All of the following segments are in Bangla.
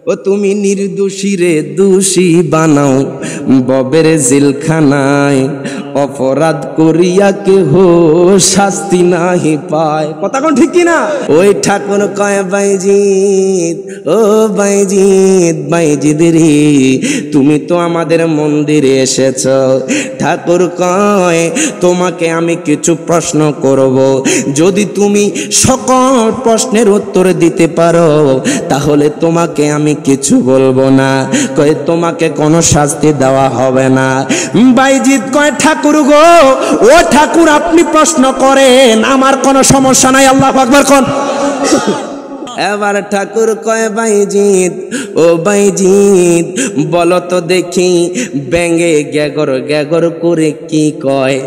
ও তুমি নির্দোষীরে দোষী বানাও ববের জেলখানায়, অপরাধ করিয়া কেহ শাস্তি নাহি পায়। কথা কোন ঠিক কিনা? ওই ঠাকুর কয় বাইজিৎ, ও বাইজিৎ, বাইজিৎ রে তুমি তো আমাদের মন্দিরে এসেছ। ঠাকুর কয় তোমাকে আমি কিছু প্রশ্ন করব, যদি তুমি সকল প্রশ্নের উত্তর দিতে পারো তাহলে তোমাকে আমি কিছু বলবো না। কয় তোমাকে কোনো শাস্তি দেওয়া হবে না। বাইজিৎ কয় ঠাকুর গো, ও ঠাকুর আপনি প্রশ্ন করেন, আমার কোনো সমস্যা নাই। আল্লাহু আকবার কোন। এবার ঠাকুর কয় বাইজিৎ, ও বাইজিৎ বলো তো দেখি ব্যাঙে গ্যাগর গ্যাগর করে কি কয়?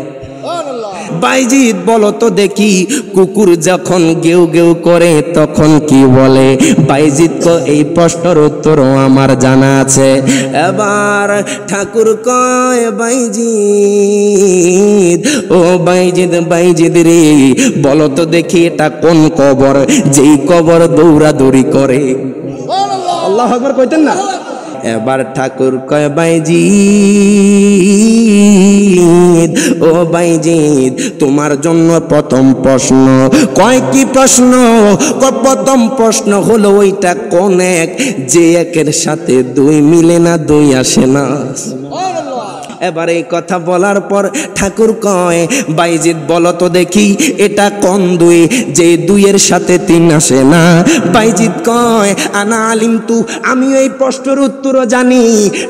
বাইজিৎ বলো তো দেখি কুকুর যখন গেউ গেউ করে তখন কি বলে? বাইজিৎ তো এই প্রশ্নের উত্তরও আমার জানা আছে। এবার ঠাকুর কয় বাইজিৎ, ও বাইজিৎ, বাইজিৎ রে বলো তো দেখি এটা কোন কবর যেই কবর দৌড়াদৌড়ি করে? আল্লাহু আকবার কইতেন না? এবার ঠাকুর কয় বাইজিৎ, ও বাইজিৎ তোমার জন্য প্রথম প্রশ্ন। কয় কি প্রশ্ন? প্রথম প্রশ্ন হলো ওইটা কোন এক যে একের সাথে দুই মিলে না, দুই আসে না। এবার এই কথা বলার পর ঠাকুর কয় বাইজিৎ বলো তো দেখি এটা কোন দুই যে দুইয়ের সাথে তিন আসে না? বাইজিৎ কয় আনা আলিম তু, আমি এই প্রশ্নের উত্তরও জানি।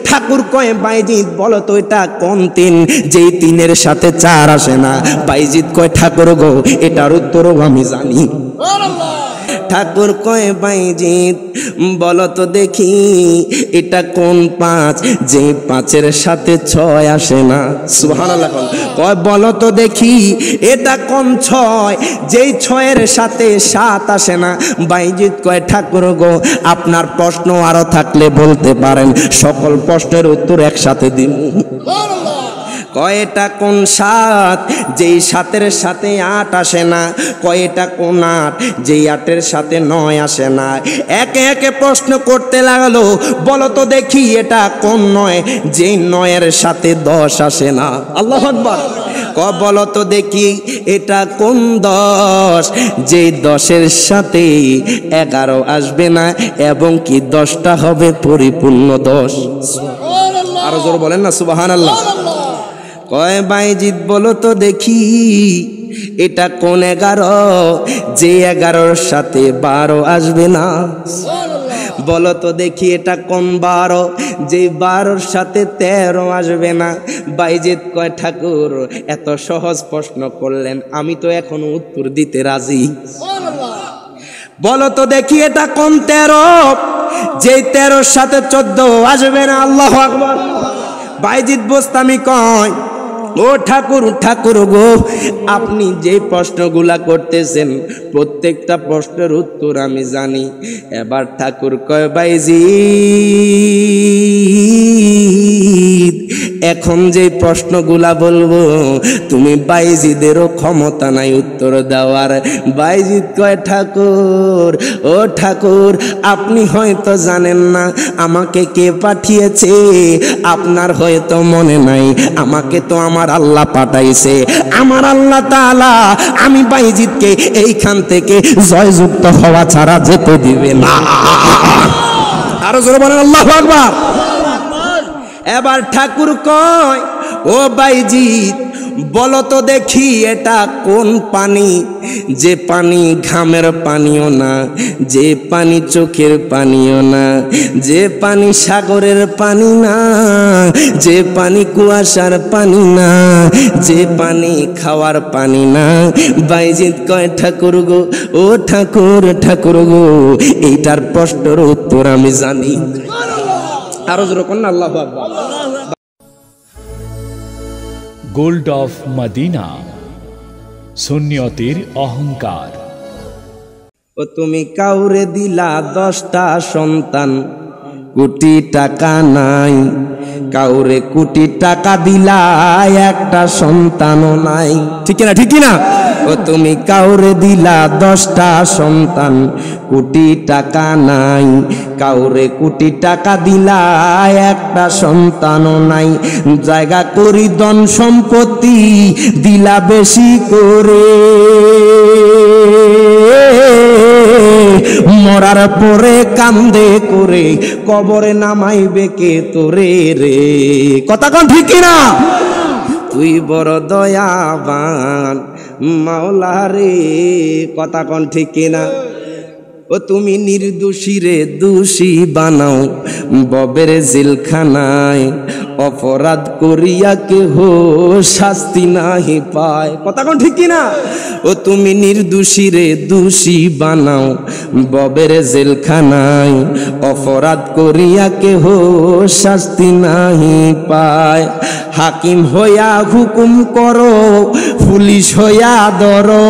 ঠাকুর কয় বাইজিৎ বলো তো এটা কোন তিন যেই তিনের সাথে চার আসে না? বাইজিৎ কয় ঠাকুর গো এটার উত্তরও আমি জানি। ঠাকুর কয় বাইজিৎ বলো তো দেখি এটা কোন পাঁচ যে পাঁচের সাথে ছয় আসে না? সুবহানাল্লাহ। কয় বলো তো দেখি এটা কোন ছয় যেই ছয়ের সাথে সাত আসে না? বাইজিৎ কয় ঠাকুর গো আপনার প্রশ্ন আরো থাকলে বলতে পারেন, সকল প্রশ্নের উত্তর একসাথে দিন। কয়টা কোন সাত যেই সাতের সাথে আট আসে না? কয়টা কোন আট যেই আটের সাথে নয় আসে না? একে একে প্রশ্ন করতে লাগলো, বলো তো দেখি এটা কোন নয় যেই নয়ের সাথে দশ আসে না? আল্লাহু আকবার। বলো তো দেখি এটা কোন দশ যেই দশের সাথে 11 আসবে না এবং কি 10টা হবে পরিপূর্ণ 10। আরো জোর বলেন না সুবহানাল্লাহ। কয় বাইজিৎ বলো তো দেখি এটা কোন 11 যে 11-র সাথে 12 আসবে না? বলো তো দেখি এটা কোন 12 যে 12-র সাথে 13 আসবে না? বাইজিৎ কয় ঠাকুর এত সহজ প্রশ্ন করলেন, আমি তো এখনো উত্তর দিতে রাজি। বলো তো দেখি এটা কোন 13 যে 13-র সাথে 14 আসবে না? আল্লাহু আকবার। বাইজিৎ বোস্তামি কয় ও ঠাকুর, ঠাকুর গো আপনি যে প্রশ্নগুলা করতেছেন প্রত্যেকটা প্রশ্নের উত্তর আমি জানি। এবার ঠাকুর কয় বাইজিৎ এখন যে প্রশ্নগুলা বলবো তুমি বাইজিদেরও ক্ষমতা নাই উত্তর দেওয়ার। বাইজিৎ কয় ঠাকুর, ও ঠাকুর আপনি হয়তো জানেন না আমাকে কে পাঠিয়েছে, আপনার হয়তো মনে নাই আমাকে তো আমার আল্লাহ পাঠাইছে। আমার আল্লাহ তাআলা আমি বাইজিদকে এইখান থেকে জয়যুক্ত হওয়া ছাড়া যেতে দিবে না। আরো জোরে বলেন আল্লাহু আকবার। এবার ঠাকুর কয় ও বাইজিৎ বলো তো দেখি এটা কোন পানি যে পানি ঘামের পানিও না, যে পানি চোখের পানিও না, যে পানি সাগরের পানি না, যে পানি কুয়াশার পানি না, যে পানি খাওয়ার পানি না। বাইজিৎ কয় ঠাকুর গো, ও ঠাকুর, ঠাকুর গো এইটার প্রশ্নের উত্তর আমি জানি। আরো জোরে কোন আল্লাহু আকবার। গোল্ড অফ মদিনা, সুন্নিয়তের অহংকার। ও তুমি কাউরে দিলা 10টা সন্তান, কোটি টাকা নাই, কাউরে কোটি টাকা দিলা একটা সন্তানও নাই। ঠিক না? ঠিক না? ও তুমি কাউরে দিলা 10টা সন্তান, কোটি টাকা নাই, কাউরে কোটি টাকা দিলা একটা সন্তানও নাই, জায়গা করি ধন সম্পত্তি দিলা বেশি করে, মরার পরে কান্দে করে কবরে নামাইবে কে তোরে রে। কথা কোন ঠিক কিনা? তুই বড় দয়াবান মাওলা রে। কথা কোন ঠিক কিনা? ও তুমি নির্দোষী রে দোষী বানাও ববের জেলখানায়, অপরাধ করিয়া কেহ শাস্তি নাহি পায়। কথা কোন ঠিক কিনা? ও তুমি নির্দোষী রে দোষী বানাও ববের জেলখানায়, অপরাধ করিয়া কেহ শাস্তি নাহি পায়। হাকিম হইয়া হুকুম করো, পুলিশ হইয়া ধরো,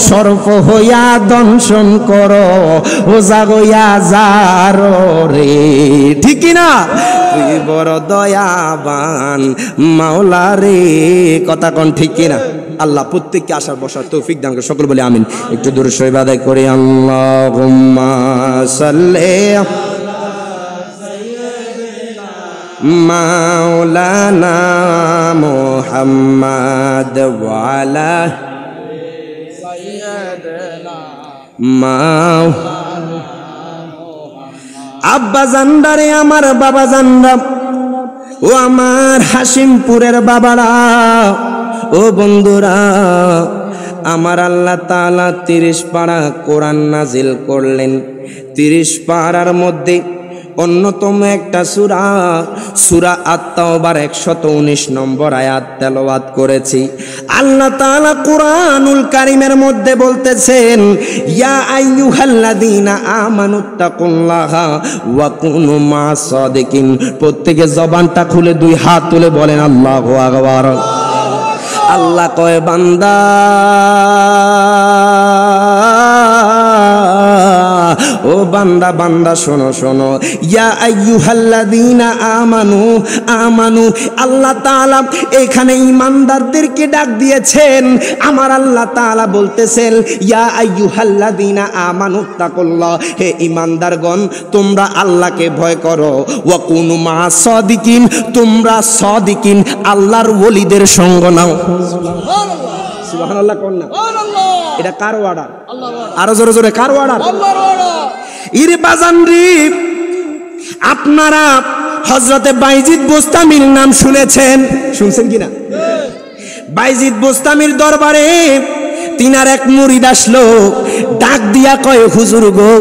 সর্প হইয়া দংশন করো, ওজা হইয়া যার রে। ঠিক না? তুই বড় দয়াবান মাওলা রে। কথা কোন ঠিক কিনা? আল্লাহ প্রত্যেককে আসার বসার তৌফিক দান করে, সকল বলে আমিন। একটু দূর শরীফ আদায় করি। আল্লাহুম্মা সাল্লি মাওলানা মুহাম্মদ ওয়া আলা আব্বা জান্ডারে আমার বাবা জান্ডা, ও আমার হাসিমপুরের বাবারা, ও বন্ধুরা, আমার আল্লাহ তাআলা 30 পারা কোরআন নাজিল করলেন। 30 পারার মধ্যে অন্যতম একটা সূরা, সূরা আত-তাওবার 119 নম্বর আয়াত তেলাওয়াত করেছি। আল্লাহ তাআলা কুরআনুল কারীমের মধ্যে বলতেছেন, ইয়া আইয়ুহাল্লাযীনা আমানুত্তাকুল্লাহা ওয়া কুনু মা'আস সাদিকিন। প্রত্যেকে জবানটা খুলে 2 হাত তুলে বলেন আল্লাহু আকবার। আল্লাহ কয়, বান্দা ও বান্দা, বান্দা শোনো শোনো, ইয়া আইয়ুহাল্লাযীনা আমানু, আমানু। আল্লাহ তাআলা এখানে ঈমানদারদেরকে ডাক দিয়েছেন। আমার আল্লাহ তাআলা বলতেছেন, ইয়া আইয়ুহাল্লাযীনা আমানুত্তাকুল্লাহ, হে ঈমানদারগণ তোমরা আল্লাহকে ভয় করো, ওয়া কুনু মা'আস সাদিকিন, তোমরা সাদিকিন আল্লাহর ওলিদের সঙ্গ নাও। সুবহানাল্লাহ, সুবহানাল্লাহ কোন না? এটা কার অর্ডার? আরো জোরে জোরে কার অর্ডার? আল্লাহর অর্ডার। ইরে বাজান রে, আপনারা হযরতে বাইজিদ বোস্তামির নাম শুনেছেন? শুনছেন কিনা? বাইজিদ বোস্তামির দরবারে তিনার এক মুরিদ আসলো, ডাক দিয়া কয়, হুজুর গো,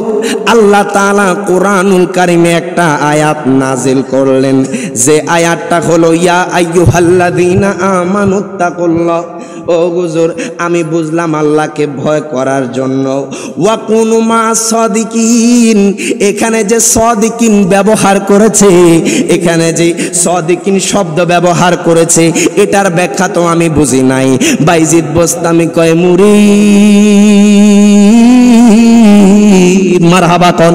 আল্লাহ তাআলা কোরআনুল কারীমে একটা আয়াত নাজিল করলেন, যে আয়াতটা হলো ইয়া আইয়ুহাল্লাযীনা আমানুত্তাকুল্লাহ। ও হুজুর, আমি বুঝলাম আল্লাহকে ভয় করার জন্য, ওয়া কুনু মা'আস সাদিকিন। এখানে যে সাদিকিন ব্যবহার করেছে, এখানে যে সাদিকিন শব্দ ব্যবহার করেছে, এটার ব্যাখ্যা তো আমি বুঝি নাই। বাইজিদ বোস্তামি কয়, মুরিদ মারহাবা কোন?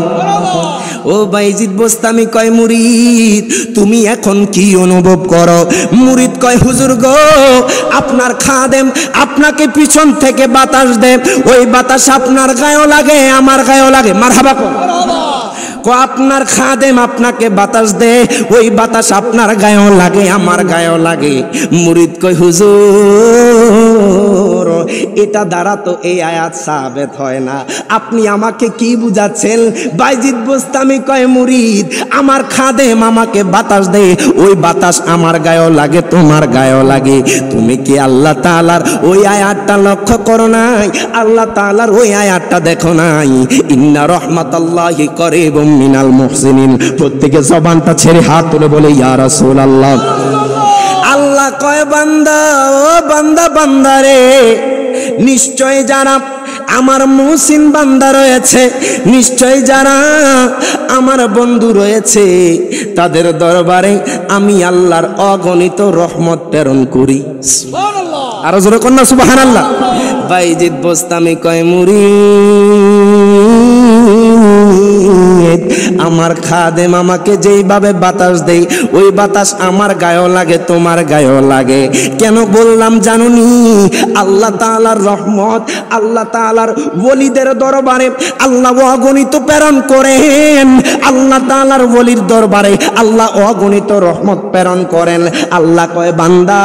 ও বাইজিদ বোস্তামি কয়, মুরিদ তুমি এখন কি অনুভব করো? মুরিদ কয়, হুজুর গো, আপনার খাদেম আপনাকে পিছন থেকে বাতাস দেয়, ওই বাতাস আপনার গায়েও লাগে, আমার গায়েও লাগে। মারহাবা কোন? আপনার খাদেম আপনাকে বাতাস দেয়, ওই বাতাস আপনার গায়েও লাগে, আমার গায়েও লাগে। মুরিদ কয়, হুজুর এটা দ্বারা তো এই আয়াত সাবেত হয় না, আপনি আমাকে কি বুঝাচ্ছেন? বাইজিদ বোস্তামি কয়, মুরিদ আমার খাদেম আমাকে বাতাস দেয়, ওই বাতাস আমার গায়েও লাগে, তোমার গায়েও লাগে। তুমি কি আল্লাহ তাআলার ওই আয়াতটা লক্ষ্য করো নাই? আল্লাহ তাআলার ওই আয়াতটা দেখো নাই? ইন্না রাহমাতাল্লাহি করিবুম মিনাল মুহসিনিন। প্রত্যেকে জবানটা ছেড়ে হাত তুলে বলে, ইয়া রাসূলুল্লাহ। আল্লাহ কয়, বান্দা, ও বান্দা, বান্দারে, নিশ্চয় যারা আমার মুহসিন বান্দা রয়েছে, নিশ্চয় যারা আমার বন্ধু রয়েছে, তাদের দরবারে আমি আল্লাহর অগণিত রহমত প্রেরণ করি। সুবহানাল্লাহ, আরো জোরে কন্যা সুবহানাল্লাহ। বাইজিদ বোস্তামি কয়, মুরিদ আমার খাদেম আমাকে যেইভাবে বাতাস দেই ওই বাতাস আমার গায়েও লাগে তোমার গায়েও লাগে। কেন বললাম জানুনি? আল্লাহ তাআলার রহমত, আল্লাহ তাআলার ওলিদের দরবারে আল্লাহ অগণিত প্রেরণ করেন। আল্লাহ তাআলার ওলির দরবারে আল্লাহ অগণিত রহমত প্রেরণ করেন। আল্লাহ কয় বান্দা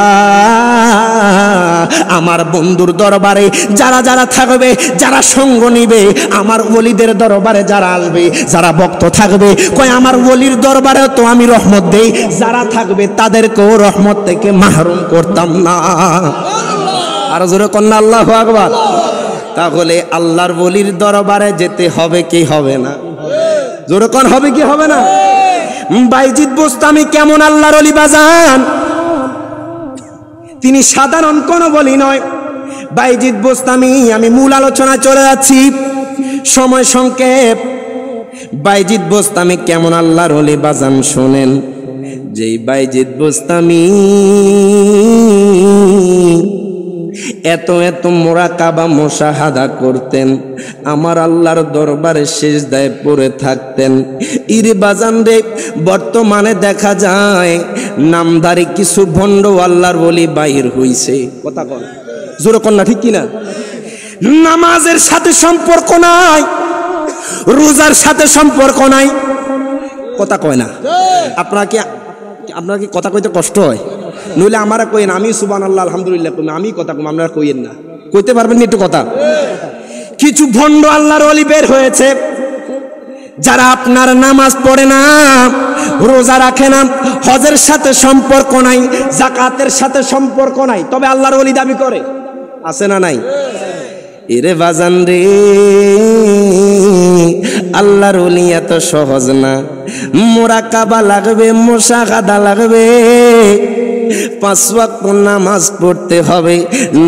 আমার বন্ধুর দরবারে যারা যারা থাকবে, যারা সঙ্গ নিবে, আমার ওলিদের দরবারে যারা আসবে, যারা ভক্ত থাকবে, কয় আমার ওলির দরবারে তো আমি রহমত দেই, যারা থাকবে তাদেরকেও রহমত থেকে মাহরুম করতাম না। আর জোরে কন্যা আল্লাহু আকবার। তাহলে আল্লাহর ওলির দরবারে যেতে হবে কি হবে না? জোরে কোন হবে কি হবে না? বাইজিদ বোস্তামি কেমন আল্লাহর ওলি বাজান? তিনি সাধারণ কোনো বলি নয়। বাইজিদ বোস্তামি, আমি মূল আলোচনা চলে যাচ্ছি, সময় সংক্ষেপ। বাইজিদ বোস্তামি কেমন আল্লাহর ওলি বাজান শোনেন। যেই বাইজিদ বোস্তামি এত এত মুরাকাবা মুশাহাদা করতেন, আমার আল্লাহর দরবারে সিজদায় পড়ে থাকতেন। ইরে বাজান রে, বর্তমানে দেখা যায় নামধারী কিছু ভণ্ড আল্লাহর ওলি বাইর হইছে। কথা কন জোরে কন না, ঠিক কিনা? নামাজের সাথে সম্পর্ক নাই, রোজার সাথে সম্পর্ক নাই। কথা কয় না? আপনার কি কথা কইতে কষ্ট হয়? নইলে আমারা কইেন, আমি সুবহানাল্লাহ আলহামদুলিল্লাহ কই, আমি কথা কম, আপনারা কইেন না। কইতে পারবেন না একটু কথা? কিছু ভণ্ড আল্লাহর ওলি বের হয়েছে, যারা আপনার নামাজ পড়ে না, রোজা রাখে না, হজের সাথে সম্পর্ক নাই, যাকাতের সাথে সম্পর্ক নাই, তবে আল্লাহর ওলি দাবি করে। আছে না নাই? এরে বাজান রে, আল্লাহর ওলি এত সহজ না। মুরাকাবা লাগবে, মুশাহাদা লাগবে, 5 ওয়াক্ত নামাজ পড়তে হবে,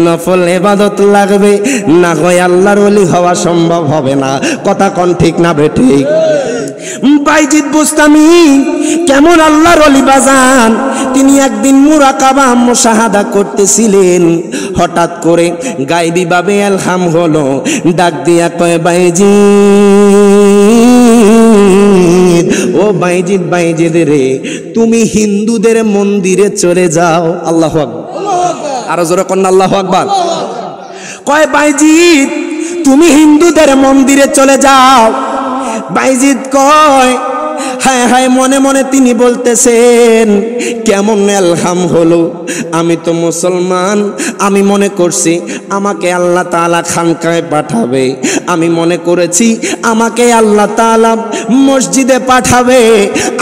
নফল ইবাদত লাগবে, না হয় আল্লাহর ওলি হওয়া সম্ভব হবে না। কথা কোন ঠিক না বেঠিক? বাইজিদ বোস্তামি কেমন আল্লাহর ওলি বাজান? তিনি একদিন মুরাকাবা মুশাহাদা করতেছিলেন, হঠাৎ করে গায়বী ভাবে ইলহাম হলো, ডাক দিয়া কয় বাইজিদ, ও বাইজিদ, বাইজিদ রে, তুমি হিন্দুদের মন্দিরে চলে যাও। আল্লাহু আকবার। আরো জোরে কন্যা আল্লাহু আকবার। কয় বাইজিদ, তুমি হিন্দুদের মন্দিরে চলে যাও। বাইজিদ কয়, হায় হায়, মনে মনে তিনি বলতেছেন কেমন ইলহাম হলো, আমি তো মুসলমান, আমি মনে করছি আমাকে আল্লাহ তাআলা খানকায় পাঠাবে, আমি মনে করেছি আমাকে আল্লাহ তাআলা মসজিদে পাঠাবে,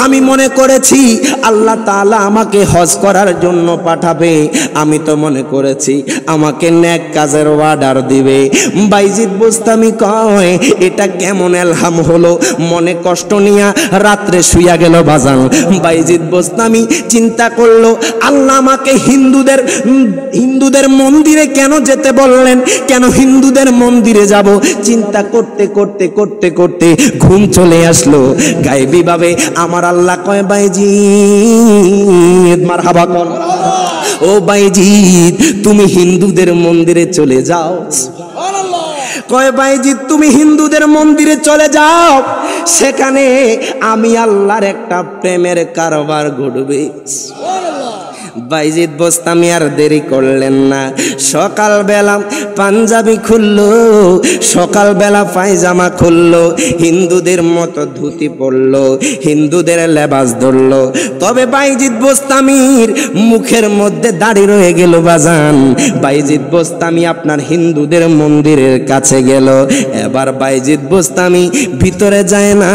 আমি মনে করেছি আল্লাহ তাআলা আমাকে হজ করার জন্য পাঠাবে, আমি তো মনে করেছি আমাকে নেক কাজের অর্ডার দিবে। বাইজিদ বোস্তামি কয়, এটা কেমন ইলহাম হলো? মনে কষ্ট নিয়া রাত্রে শুইয়া গেল বাজান। বাইজিদ বোস্তামি চিন্তা করলো, আল্লাহ আমাকে হিন্দুদের মন্দিরে কেন যেতে বললেন, কেন হিন্দুদের মন্দিরে যাব? চিন্তা করতে করতে করতে করতে ঘুম চলে আসলো। গায়বী ভাবে আমার আল্লাহ কয়, বাইজিদ, মারহাবা কর, ও বাইজিদ, তুমি হিন্দুদের মন্দিরে চলে যাও। কয় বাইজিদ, তুমি হিন্দুদের মন্দিরে চলে যাও, সেখানে আমি আল্লাহর একটা প্রেমের কারবার ঘটবে। বাইজিদ বোস্তামি আর দেরি করলেন না, সকালবেলা পাঞ্জাবি খুললো, সকালবেলা পায়জামা খুললো, হিন্দুদের মতো ধুতি পরলো, হিন্দুদের লেবাস ধরলো। তবে বাইজিদ বোস্তামির মুখের মধ্যে দাড়ি রয়ে গেল বাজান। বাইজিদ বোস্তামি আপনার হিন্দুদের মন্দিরের কাছে গেল। এবার বাইজিদ বোস্তামি ভিতরে যায় না।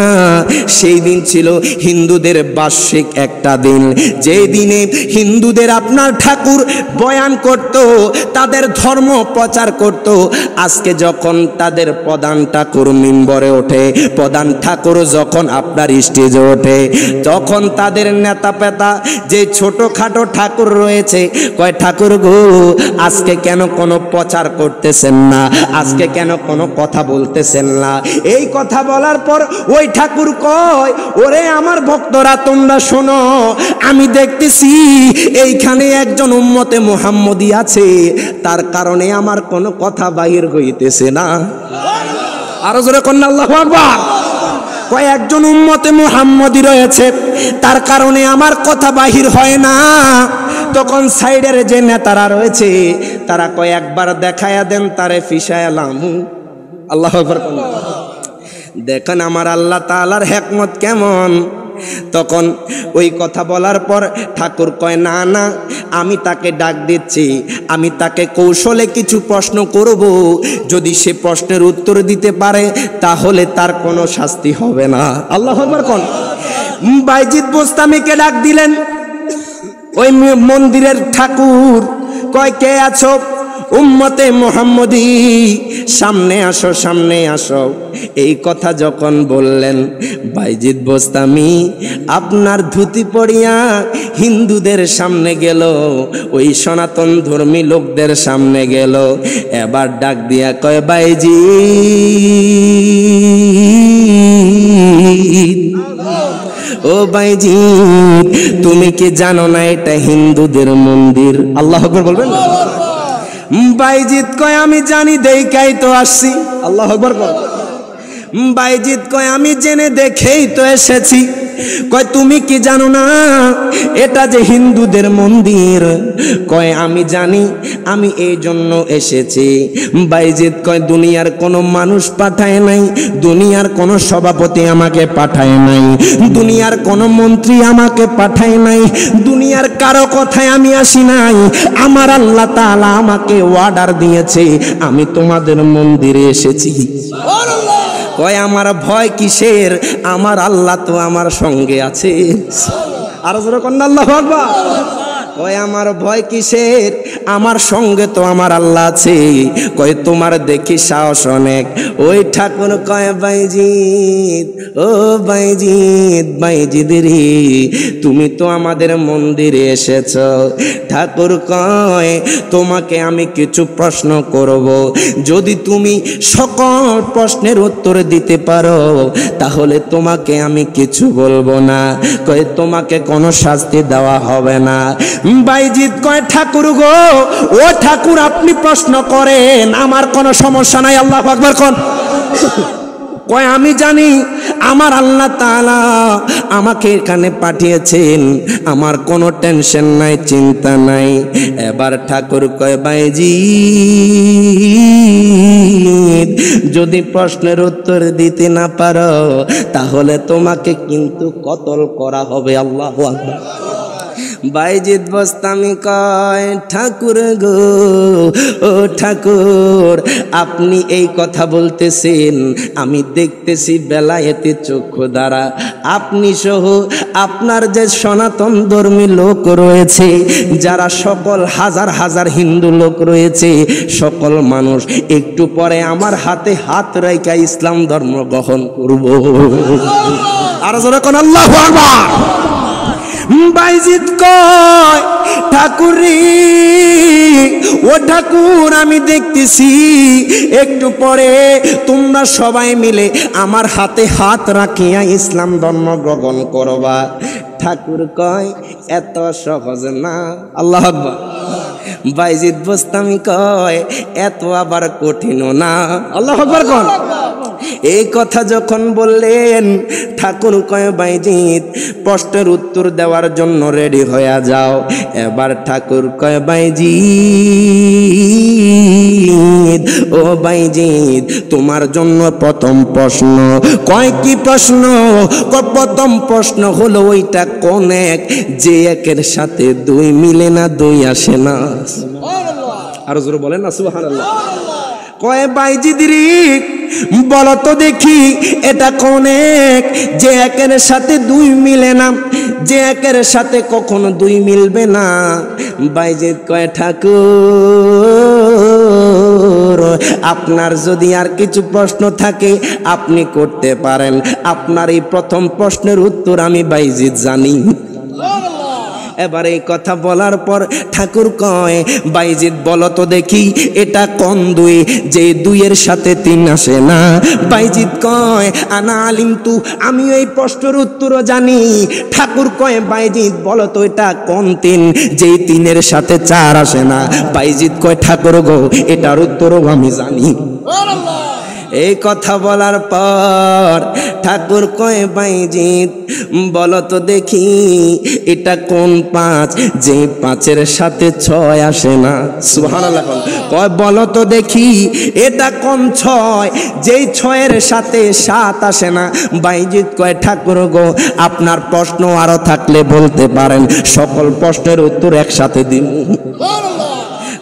সেই দিন ছিল হিন্দুদের বার্ষিক একটা দিন, যেই দিনে হিন্দুদের আপনার ঠাকুর বয়ান করত, তাদের ধর্ম প্রচার করত। আজকে যখন তাদের প্রধান ঠাকুর মিম্বরে ওঠে, প্রধান ঠাকুর যখন আপনার স্টেজে ওঠে, তখন তাদের নেতা পেতা যে ছোটখাটো ঠাকুর রয়েছে, কয় ঠাকুর গো, আজকে কেন কোনো প্রচার করতেছেন না, আজকে কেন কোনো কথা বলতেছেন না? এই কথা বলার পর ওই ঠাকুর কয়, ওরে আমার ভক্তরা, তোমরা শোনো, আমি দেখতেছি এইখানে একজন উম্মতে মুহাম্মদী আছে, তার কারণে আমার কোনো কথা বাহির হইতেছে না। আরো জোরে কন্যা আল্লাহু আকবার। কয়েকজন উম্মতে মুহাম্মদী রয়েছে, তার কারণে আমার কথা বাহির হয় না। তখন সাইডের যে নেতারা রয়েছে তারা কয়েকবার দেখায়া দেন তারে ফিসায়ালাম। আল্লাহু আকবার। দেখেন আমার আল্লাহ তাআলার হিকমত কেমন। তখন ওই কথা বলার পর ঠাকুর কয়, না না, আমি তাকে ডাক দিচ্ছি, আমি তাকে কৌশলে কিছু প্রশ্ন করব, যদি সে প্রশ্নের উত্তর দিতে পারে তাহলে তার কোনো শাস্তি হবে না। আল্লাহু আকবার কোন। বাইজিদ বোস্তামিকে ডাক দিলেন। ওই মন্দিরের ঠাকুর কয়, কে আছো? উম্মতে মুহাম্মদী, সামনে আসো, সামনে আসো। এই কথা যখন বললেন, বাইজিদ বোস্তামি আপনার ধুতি পরিয়া হিন্দুদের সামনে গেল, ওই সনাতন ধর্মী লোকদের সামনে গেল। এবার ডাক দিয়া কয়, বাইজিদ, ও বাইজিদ, তুমি কি জানো না এটা হিন্দুদের মন্দির? আল্লাহু আকবার বলবেন না? বাইজিদ কয়, আমি জানি, দেখাই তো আসছি। আল্লাহু আকবার কয়। বাইজিদ কয়, আমি জেনে দেখেই তো এসেছি। কয়, তুমি কি জানো না এটা যে হিন্দুদের মন্দির? কয়, আমি জানি, আমি এই জন্য এসেছি। বাইজিদ কয়, দুনিয়ার কোনো মানুষ পাঠায় নাই, দুনিয়ার কোনো সভাপতি আমাকে পাঠায় নাই, দুনিয়ার কোনো মন্ত্রী আমাকে পাঠায় নাই, দুনিয়ার কারো কথায় আমি আসি নাই। আমার আল্লাহ তাআলা আমাকে অর্ডার দিয়েছে, আমি তোমাদের মন্দিরে এসেছি। কয়, আমার ভয় কিসের? আমার আল্লাহ তো আমার সঙ্গে আছে। আর জোরে কন্যা আল্লাহু আকবার। কয়, আমার ভয় কিসের? আমার সঙ্গে তো আমার আল্লাহ আছে। কয়, তোমার দেখি সাহস অনেক। ওই ঠাকুর কয়, বাইজিদ, ও বাইজিদ, বাইজিদ রে, তুমি তো আমাদের মন্দিরে এসেছ। ঠাকুর কয়, তোমাকে আমি কিছু প্রশ্ন করব, যদি তুমি সকল প্রশ্নের উত্তর দিতে পারো তাহলে তোমাকে আমি কিছু বলবো না। কয়, তোমাকে কোনো শাস্তি দেওয়া হবে না। বাইজিদ কয়, ঠাকুর গো, ও ঠাকুর, আপনি প্রশ্ন করেন, আমার কোনো সমস্যা নাই। আল্লাহু আকবার কোন। কয়, আমি জানি আমার আল্লাহ তাআলা আমাকে এখানে পাঠিয়েছেন, আমার কোনো টেনশন নাই, চিন্তা নাই। এবার ঠাকুর কয়, বাইজিদ, যদি প্রশ্নের উত্তর দিতে না পারো তাহলে তোমাকে কিন্তু কতল করা হবে। আল্লাহু আকবার। বাইজিদ বোস্তামি কয়, ঠাকুর গো, ও ঠাকুর, আপনি এই কথা বলতেছেন, আমি দেখতেছি বেলায়েতি চক্ষু দ্বারা। আপনি সহ আপনার যে সনাতন ধর্মী লোক রয়েছে, যারা সকল হাজার হাজার হিন্দু লোক রয়েছে, সকল মানুষ একটু পরে আমার হাতে হাত রাইখা ইসলাম ধর্ম গ্রহণ করব। আর জোরে কোন আল্লাহু আকবার। বাইজিদ কয়, ঠাকুর রে, ও ঠাকুর, আমি দেখতেছি একটু পরে তোমরা সবাই মিলে আমার হাতে হাত রাখিয়া ইসলাম ধর্ম গ্রহণ করবা। ঠাকুর কয়, এত সহজ না। আল্লাহু আকবার। বাইজিদ বোস্তামি কয়, এত আবার কঠিনও না। আল্লাহু আকবার কোন। এই কথা যখন বললেন, ঠাকুর কয়, বাইজিদ, প্রশ্নের উত্তর দেওয়ার জন্য রেডি হয়ে যাও। এবার ঠাকুর কয়, বাইজিদ, ও বাইজিদ, তোমার জন্য প্রথম প্রশ্ন। কয়, কি প্রশ্ন? প্রথম প্রশ্ন হলো, ওইটা কোন এক যে একের সাথে দুই মিলে না, দুই আসে না? আর জোরে বলেন না সুবহানাল্লাহ। কয়, বাইজিদ রে, বলো তো দেখি এটা কোন এক যে একের সাথে দুই মিলে না, যে একের সাথে কখনো দুই মিলবে না? বাইজিদ কয়, ঠাকুর, আপনার যদি আর কিছু প্রশ্ন থাকে আপনি করতে পারেন, আপনার এই প্রথম প্রশ্নের উত্তর আমি বাইজিদ জানি। এবার এই কথা বলার পর ঠাকুর কয়, বাইজিদ, বলো তো দেখি এটা কোন দুই যে দুইয়ের সাথে তিন আসে না? বাইজিদ কয়, আনা আলিমতু, আমি এই প্রশ্নের উত্তরও জানি। ঠাকুর কয়, বাইজিদ, বলো তো এটা কোন তিন যে তিনের সাথে চার আসে না? বাইজিদ কয়, ঠাকুর গো, এটার উত্তরও আমি জানি। এই কথা বলার পর ঠাকুর কয় বাইজিৎ বলো তো দেখি এটা কোন পাঁচ যে পাঁচের সাথে ছয় আসে না? সুবহানাল্লাহ। কয় বলো তো দেখি এটা কোন ছয় যেই ছয়ের সাথে সাত আসে না? বাইজিৎ কয় ঠাকুর গো আপনার প্রশ্ন আরো থাকলে বলতে পারেন, সকল প্রশ্নের উত্তর একসাথে দিন।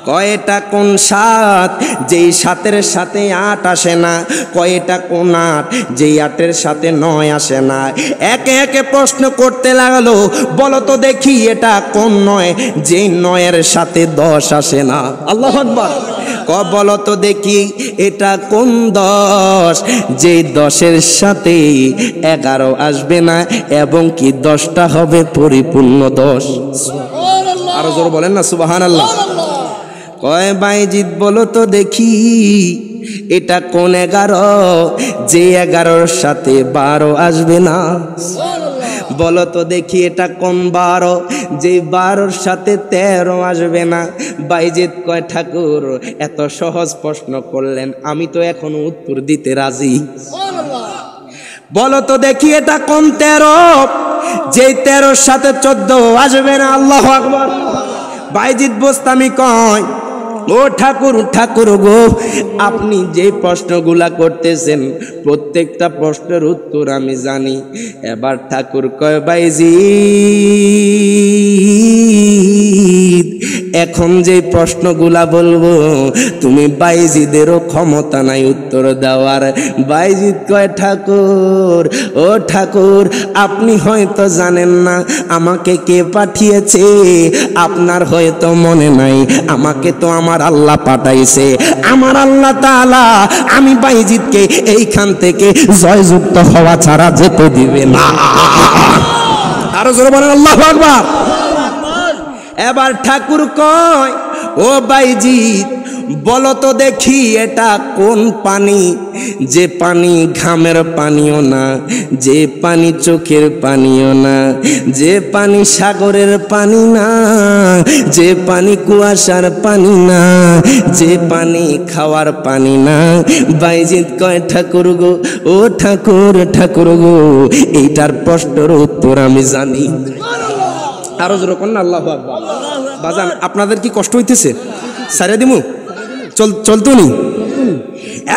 কয়টা কোন সাত যেই সাতের সাথে আট আসে না? কয়টা কোন আট যেই আটের সাথে নয় আসে না? একে একে প্রশ্ন করতে লাগলো, বলো তো দেখি এটা কোন নয় যেই নয়ের সাথে 10 আসে না? আল্লাহু আকবার। বলো তো দেখি এটা কোন 10 যেই 10-এর সাথে 11 আসবে না এবং কি 10টা হবে পরিপূর্ণ 10। আরো জোরে বলেন না সুবহানাল্লাহ। কয় বাইজিৎ বলো তো দেখি এটা কোন 11 যে 11-র সাথে 12 আসবে না? বলো তো দেখি এটা কোন 12 যে 12-র সাথে 13 আসবে না? বাইজিৎ কয় ঠাকুর এত সহজ প্রশ্ন করলেন, আমি তো এখন উত্তর দিতে রাজি। বলো তো দেখি এটা কোন 13 যে 13-র সাথে 14 আসবে না? আল্লাহু আকবার। বাইজিৎ বোস্তামি কয় ও ঠাকুর, ঠাকুর গো আপনি যে প্রশ্নগুলা করতেছেন প্রত্যেকটা প্রশ্নের উত্তর আমি জানি। এবার ঠাকুর কয় বাইজিৎ এখন যে প্রশ্নগুলা বলবো তুমি বাইজিদেরও ক্ষমতা নাই উত্তর দেওয়ার। বাইজিৎ কয় ঠাকুর, ও ঠাকুর আপনি হয়তো জানেন না আমাকে কে পাঠিয়েছে, আপনার হয়তো মনে নাই আমাকে তো আমার আল্লাহ পাঠাইছে। আমার আল্লাহ তাআলা আমি বাইজিদকে এইখান থেকে জয়যুক্ত হওয়া ছাড়া যেতে দিবে না। আরো জোরে বলেন আল্লাহু আকবার। এবার ঠাকুর কয় ও বাইজিৎ বলো তো দেখি এটা কোন পানি যে পানি ঘামের পানিও না, যে পানি চোখের পানিও না, যে পানি সাগরের পানি না, যে পানি কুয়াশার পানি না, যে পানি খাওয়ার পানি না? বাইজিৎ কয় ঠাকুর গো, ও ঠাকুর, ঠাকুর গো এইটার প্রশ্নের উত্তর আমি জানি। আরো জোরে কোন আল্লাহু আকবার। বাজান আপনাদের কি কষ্ট হইতেছে? সারে দিমু চলতো নি।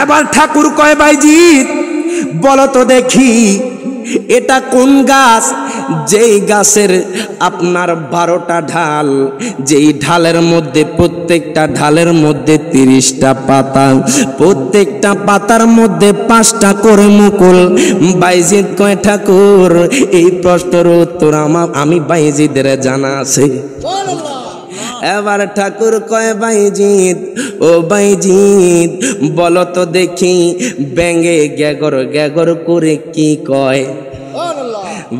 এবার ঠাকুর কয় বাইজিৎ বলো তো দেখি এটা কোন গাছ যেই গাছের আপনার 12টা ঢাল, যেই ঢালের মধ্যে প্রত্যেকটা ঢালের মধ্যে 30টা পাতা, প্রত্যেকটা পাতার মধ্যে 5টা করে মুকুল। বাইজিৎ কয় ঠাকুর এই প্রশ্নের উত্তর আমি বাইজিদের জানা আছে। এবার ঠাকুর কয় বাইজিৎ ও বাইজিৎ বলো তো দেখি ব্যাঙে গ্যাগর গ্যাগর করে কি কয়?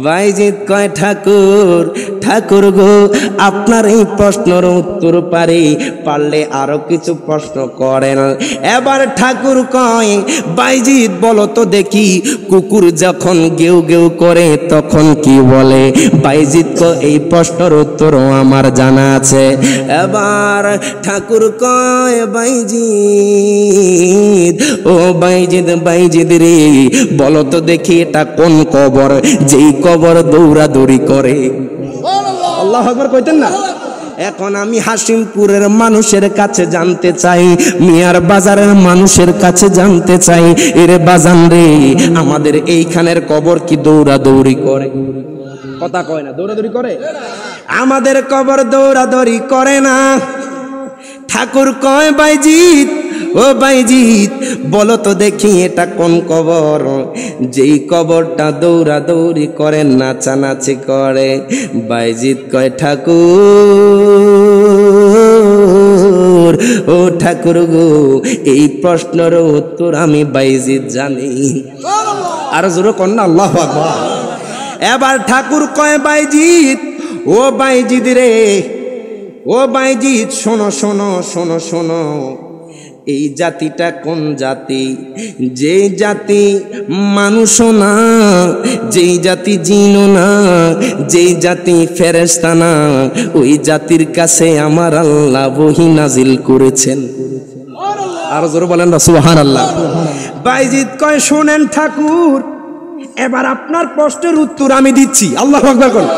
বাইজিৎ কয় ঠাকুর, ঠাকুর গো আপনার এই প্রশ্নের উত্তর পারলে আরো কিছু প্রশ্ন করেন। এবার ঠাকুর কয় বাইজিৎ বলো তো দেখি কুকুর যখন গেউ গেউ করে তখন কি বলে? বাইজিৎ কয় এই প্রশ্নের উত্তরও আমার জানা আছে। এবার ঠাকুর কয় বাইজিৎ ও বাইজিৎ, বাইজিৎ রে বলো তো দেখি এটা কোন কবর যেই কবর দৌড়াদৌড়ি করে? আল্লাহু আকবার কইতেন না? এখন আমি হাসিমপুরের মানুষের কাছে জানতে চাই, মিয়ার বাজারের মানুষের কাছে জানতে চাই, এরে বাজান রে আমাদের এইখানের কবর কি দৌড়াদৌড়ি করে? কথা কয় না, দৌড়াদৌড়ি করে? আমাদের কবর দৌড়াদৌড়ি করে না। ঠাকুর কয় বাইজিৎ ও বাইজিৎ বলো তো দেখি এটা কোন কবর যেই কবরটা দৌড়াদৌড়ি করে, নাচানাচি করে? বাইজিৎ কয় ঠাকুর, ও ঠাকুর গো এই প্রশ্নের উত্তর আমি বাইজিৎ জানি। আর জোরে কোন না আল্লাহু আকবার। এবার ঠাকুর কয় বাইজিৎ ও বাইজিৎ রে, ও বাইজিৎ শোনো শোনো শোনো শোনো এই জাতিটা কোন জাতি? যেই জাতি মানুষও না, যেই জাতি জিনও না, যেই জাতি ফেরেশতা না, ওই জাতির কাছে আমার আল্লাহ ওহী নাজিল করেছেন। আর জোরে বলেন না সুবহানাল্লাহ। বাইজিদ কয় শুনেন ঠাকুর, এবার আপনার প্রশ্নের উত্তর আমি দিচ্ছি। আল্লাহু আকবার বলেন।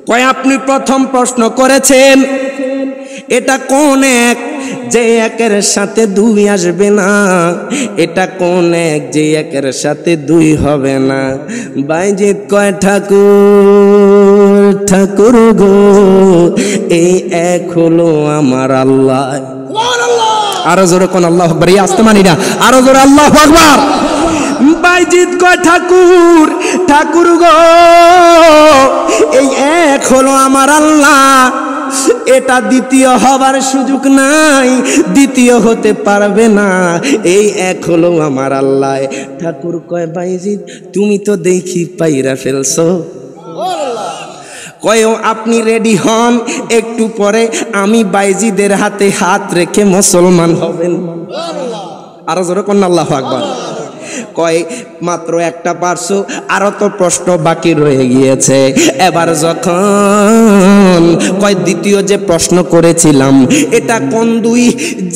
কয় আপনি প্রথম প্রশ্ন করেছেন এটা কোন এক যে একের সাথে দুই আসবে না, এটা কোন এক যে একের সাথে দুই হবে না। বাইজিদ কয় ঠাকুর ঠাকুর গো, এই এক হলো আমার আল্লাহ। আরো জোরে কোন আল্লাহু আকবার, এই আসতে মানি না, আরো জোরে আল্লাহু আকবার। বাইজিদ কয় ঠাকুর ঠাকুর গো, এই এক হলো আমার আল্লাহ, এটা দ্বিতীয় হবার সুযোগ নাই, দ্বিতীয় হতে পারবে না, এই এক হলো আমার আল্লাহ। ঠাকুর কয় বাইজিদ তুমি তো দেখি পাইরা ফেলছো। কয় আপনি রেডি হন, একটু পরে আমি বাইজিদের হাতে হাত রেখে মুসলমান হবেন। আরো জোরে কোন আল্লাহু আকবার। কয় মাত্র একটা পারছো, আরো তো প্রশ্ন বাকি রয়ে গিয়েছে। এবার যখন কয় দ্বিতীয় যে প্রশ্ন করেছিলাম এটা কোন দুই,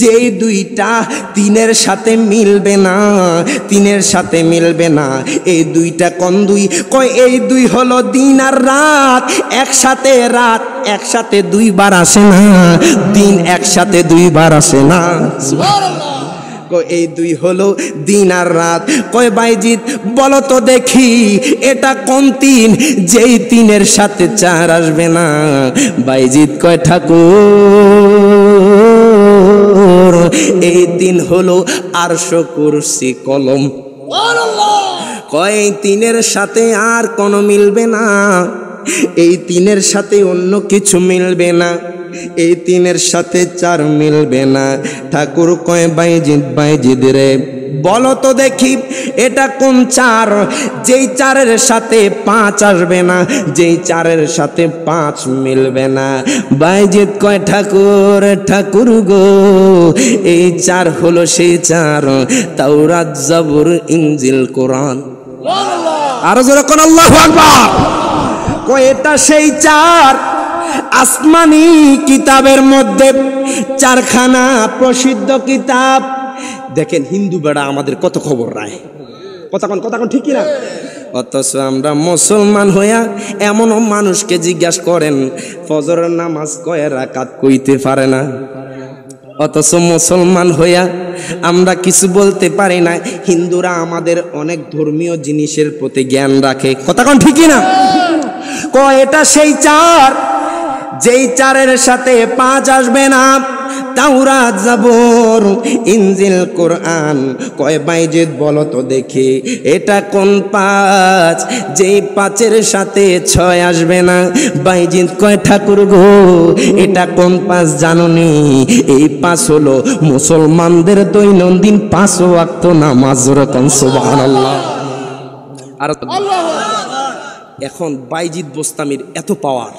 যেই দুইটা তিনের সাথে মিলবে না, তিনের সাথে মিলবে না, এই দুইটা কোন দুই? কয় এই দুই হলো দিন আর রাত একসাথে, রাত একসাথে দুইবার আসে না, দিন একসাথে দুইবার আসে না। সুবহানাল্লাহ। এই দুই হলো দিন আর রাত। কয় বাইজিদ বলো তো দেখি এটা কোন তিন যেই তিনের সাথে চার আসবে না? বাইজিদ কয় ঠাকুর এই তিন হলো আরশ কুরসি কলম। কয় এই তিনের সাথে আর কোনো মিলবে না, এই তিনের সাথে অন্য কিছু মিলবে না, এই তিনের সাথে চার মিলবে না। ঠাকুর কয় বাইজিদ বাইজিদ রে বলো তো দেখি এটা কোন চার যেই চারের সাথে পাঁচ আসবে না, যেই চারের সাথে পাঁচ মিলবে না? বাইজিদ কয় ঠাকুর ঠাকুর গো, এই চার হলো সেই চার তাওরাত জাবুর ইনজিল কোরআন। আর যখন আল্লাহু আকবার। কয় এটা সেই চার আসমানি কিতাবের মধ্যে চারখানা প্রসিদ্ধ কিতাব। দেখেন হিন্দু বেড়া আমাদের কত খবর রায়, কথা কোন ঠিক কিনা? অথচ আমরা মুসলমান হইয়া এমনও মানুষকে জিজ্ঞাসা করেন ফজরের নামাজ কয় রাকাত কইতে পারে না, অথচ মুসলমান হইয়া আমরা কিছু বলতে পারি না। হিন্দুরা আমাদের অনেক ধর্মীয় জিনিসের প্রতি জ্ঞান রাখে, কথা কোন ঠিক কিনা? কয় এটা সেই চার যেই চারের সাথে পাঁচ আসবে না, তাওরাত জাবুর ইনজিল কোরআন। কয় বাইজিদ বলো তো দেখি এটা কোন পাঁচ যেই পাঁচের সাথে ছয় আসবে না? বাইজিদ কয় ঠাকুর গো এটা কোন পাঁচ জানোনি? এই পাঁচ হলো মুসলমানদের দৈনন্দিন 5 ওয়াক্ত নামাজ। রকম সুবহানাল্লাহ। আর এখন বাইজিদ বোস্তামির এত পাওয়ার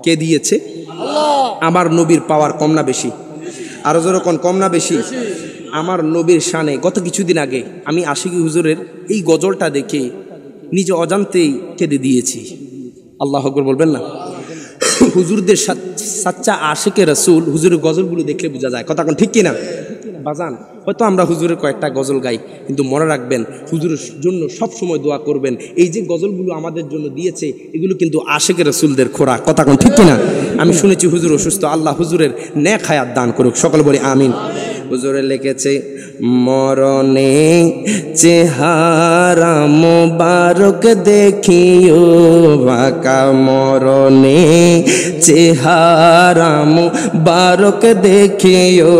কে দিয়েছে? আমার নবীর পাওয়ার কম না বেশি? আরো যেরকম কম না বেশি? আমার নবীর শানে গত কিছুদিন আগে আমি আশিকি হুজুরের এই গজলটা দেখে নিজে অজান্তেই কেঁদে দিয়েছি। আল্লাহু আকবার বলবেন না? হুজুরদের সাচ্চা আশিকে রাসূল হুজুরের গজলগুলো দেখলে বোঝা যায়, কথা কোন ঠিক কিনা? বাজান হয়তো আমরা হুজুরের কয়েকটা গজল গাই, কিন্তু মনে রাখবেন হুজুরের জন্য সব সময় দোয়া করবেন। এই যে গজলগুলো আমাদের জন্য দিয়েছে এগুলো কিন্তু আশিকে রাসূলদের খোরাক, কথা কোন ঠিক কিনা? আমি শুনেছি হুজুর অসুস্থ, আল্লাহ হুজুরের নেক হায়াত দান করুক, সকল বলি আমিন। হুজুরে লিখেছে মরণে চেহারা মোবারক দেখিও বাঁকা, মরণে চেহারা মোবারক দেখিও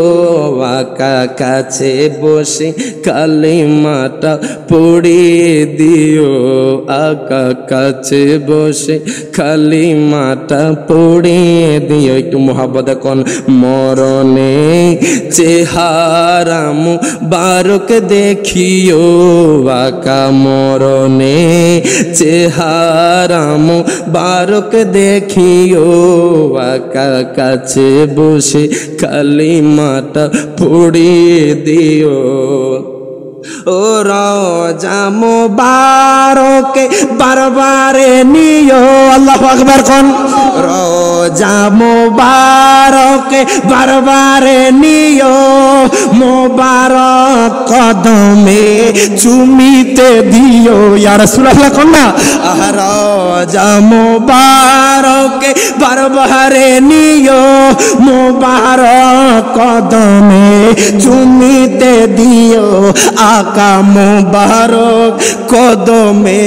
বাঁকা, কাছে বসে কালিমাটা পড়িয়ে দিও আকা, কাছে বসে কালিমাটা পড়িয়ে দিও। একটু মোহাব্বত কোন মরণে চেহারা মুবারক দেখিও বাঁকা, মরণে চেহারা মুবারক দেখিও বাঁকা, কাছে বসে কালিমাটা পড়িয়ে দিও। ও রোজা মুবারকে বারবারে নিও আল্লাহু আকবার কোন রোজা মুবারকে বারবারে নিও মুবারক কদমে চুমিতে দিও ইয়া রাসূলুল্লাহ কোন না রোজা মুবারকে বারবারে নিও মুবারক কদমে চুমিতে দিও আকা মুবারক কদমে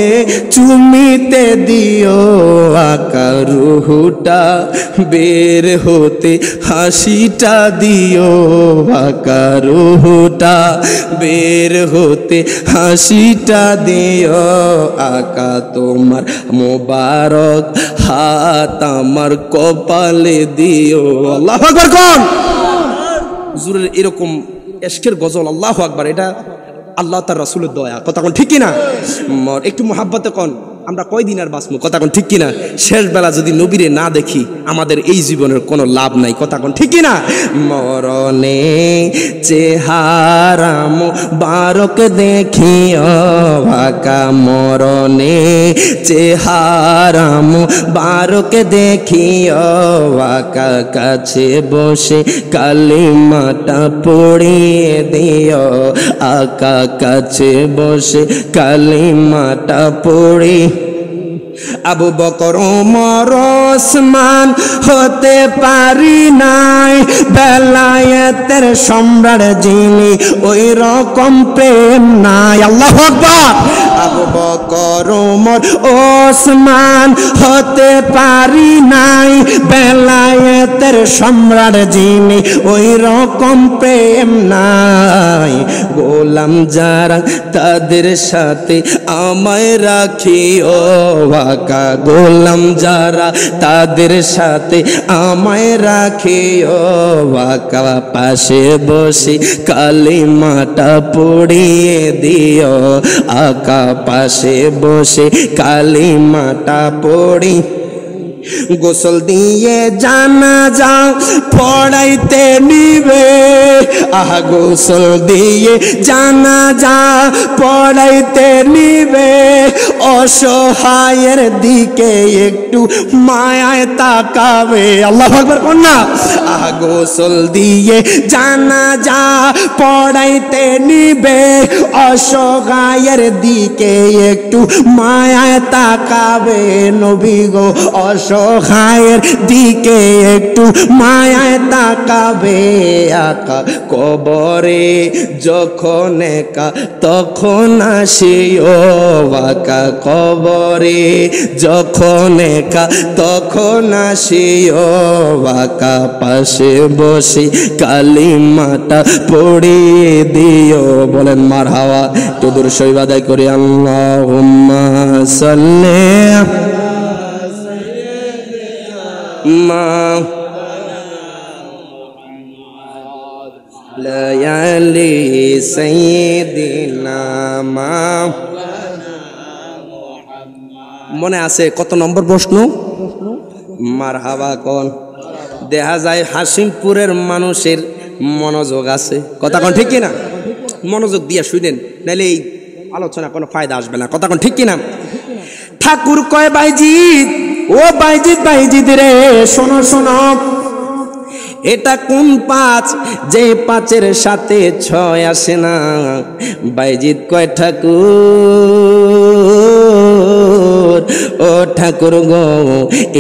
চুমিতে দিও আকা রুহুটা বের হতে হাসিটা দিও আকা রুহুটা বের হতে হাসিটা দিও আকা তোমার মুবারক হাত আমার কপালে দিও আল্লাহু আকবার কোন হুজুরের এরকম এশকের গজল আল্লাহু আকবার এটা আল্লাহ তার রাসূলের দয়া কথা কোন ঠিক কিনা একটু মোহাব্বতে কোন আমরা কয়দিন আর বাঁচবো কথা কোন ঠিক কিনা শেষ বেলা যদি নবীরে না দেখি আমাদের এই জীবনের কোনো লাভ নাই কথা কোন ঠিক কিনা মরণে চেহারা মুবারক দেখিও আকা মরণে চেহারা মুবারক দেখিও আকা কাছে বসে কালিমাটা পড়িয়ে দিও আকা কাছে বসে কালিমাটা পড়ি আবু বকর ওমর ওসমান হতে পারি নাই বেলায়েতের সম্রাট যিনি ওই রকম প্রেম নাই আল্লাহু আকবার আবু বকর ওমর ওসমান হতে পারি নাই বেলায়েতের সম্রাট যিনি ওই রকম প্রেম নাই গোলাম যারা তাদের সাথে আমায় রাখিও আকা গোলাম যারা তাদের সাথে আমায় রাখিও আকা পাশে বসে কালিমাটা পড়িয়ে দিও আকা পাশে বসে কালিমাটা পড়ি গোসল দিয়ে জানাজা পড়াইতে নিবে আহা গোসল দিয়ে জানাজা পড়াইতে নিবে অসহায়ের দিকে একটু মায়ায় তাকাবে আল্লাহু আকবার কোন না আহা গোসল দিয়ে জানাজা পড়াইতে নিবে অসহায়ের দিকে একটু মায়ায় তাকাবে নবী গো অসহায়ের দিকে একটু মায়ায় তাকাবে আকা কবরে যখন একা তখন আসিও আকা কবরে যখন একা তখন আসিও আকা পাশে বসে কালিমাটা পড়িয়ে দিও বলেন মারহাবা একটু দূর শরীফ আদায় করি আল্লাহুম্মা সাল্লি মা লায়ালি সাইয়্যিদিনা মা মনে আছে কত নম্বর প্রশ্ন মারহাবা কোন দেখা যায় হাসিমপুরের মানুষের মনোযোগ আছে কথা কোন ঠিক কিনা মনোযোগ দিয়া শুনেন নাইলে এই আলোচনা কোনো ফায়দা আসবে না কথা কোন ঠিক কিনা ঠাকুর কয় বাইজিৎ ও বাইজিৎ বাইজিৎ রে শোনো শোনো এটা কোন পাঁচ যে পাঁচের সাথে ছয় আসে না বাইজিৎ কয় ঠাকুর ও ঠাকুর গো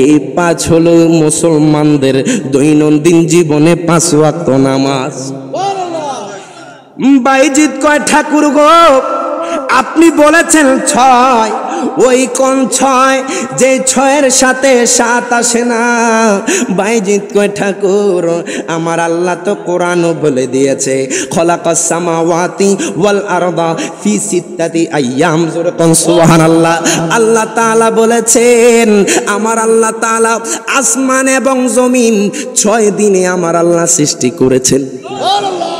এই পাঁচ হলো মুসলমানদের দৈনন্দিন জীবনে 5 ওয়াক্ত নামাজ বাইজিৎ কয় ঠাকুর গো আপনি বলেছেন 6 ওই কোন 6 যে 6-এর সাথে 7 আসে না বাইজিৎ কয় ঠাকুর আমার আল্লাহ তো কোরআনও বলে দিয়েছে খলাকাস সামাওয়াতি ওয়াল আরদা ফি সিত্তাতি আইয়াম জোরে কোন সুবহানাল্লাহ আল্লাহ তাআলা বলেছেন আমার আল্লাহ তাআলা আসমান এবং জমিন 6 দিনে আমার আল্লাহ সৃষ্টি করেছেন সুবহানাল্লাহ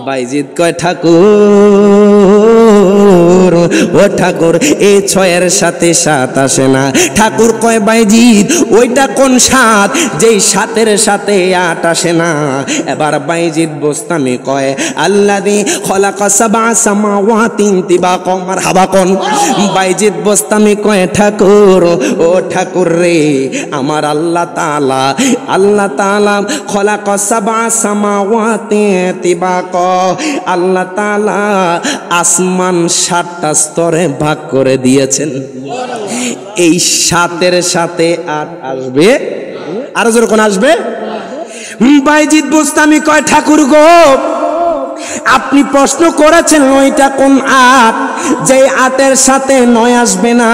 বাইজিৎ কয় ঠাকুর ঠাকুর, ও ঠাকুর এই 6-এর সাথে 7 আসে না। ঠাকুর কয় বাইজিৎ ওইটা কোন 7 যেই 7-এর সাথে 8 আসে না? এবার বাইজিৎ বোস্তামি কয় আল্লাযী খলাকা সাবআ সামাওয়াতিন তিবাকা, মারহাবা কোন। বাইজিৎ বোস্তামি কয় ঠাকুর, ও ঠাকুর রে, আমার আল্লাহ তাআলা খলাকা সাবআ সামাওয়াতিন তিবাকা, আল্লাহ তাআলা আসমান 7টা স্তরে ভাগ করে দিয়েছেন। এই 7-এর সাথে 8 আসবে, আরো জোরে কোন আসবে? বাইজিৎ বোস্তামি কয় ঠাকুর গো, আপনি প্রশ্ন করেছেন ওইটা কোন 8 যে 8-এর সাথে 9 আসবে না?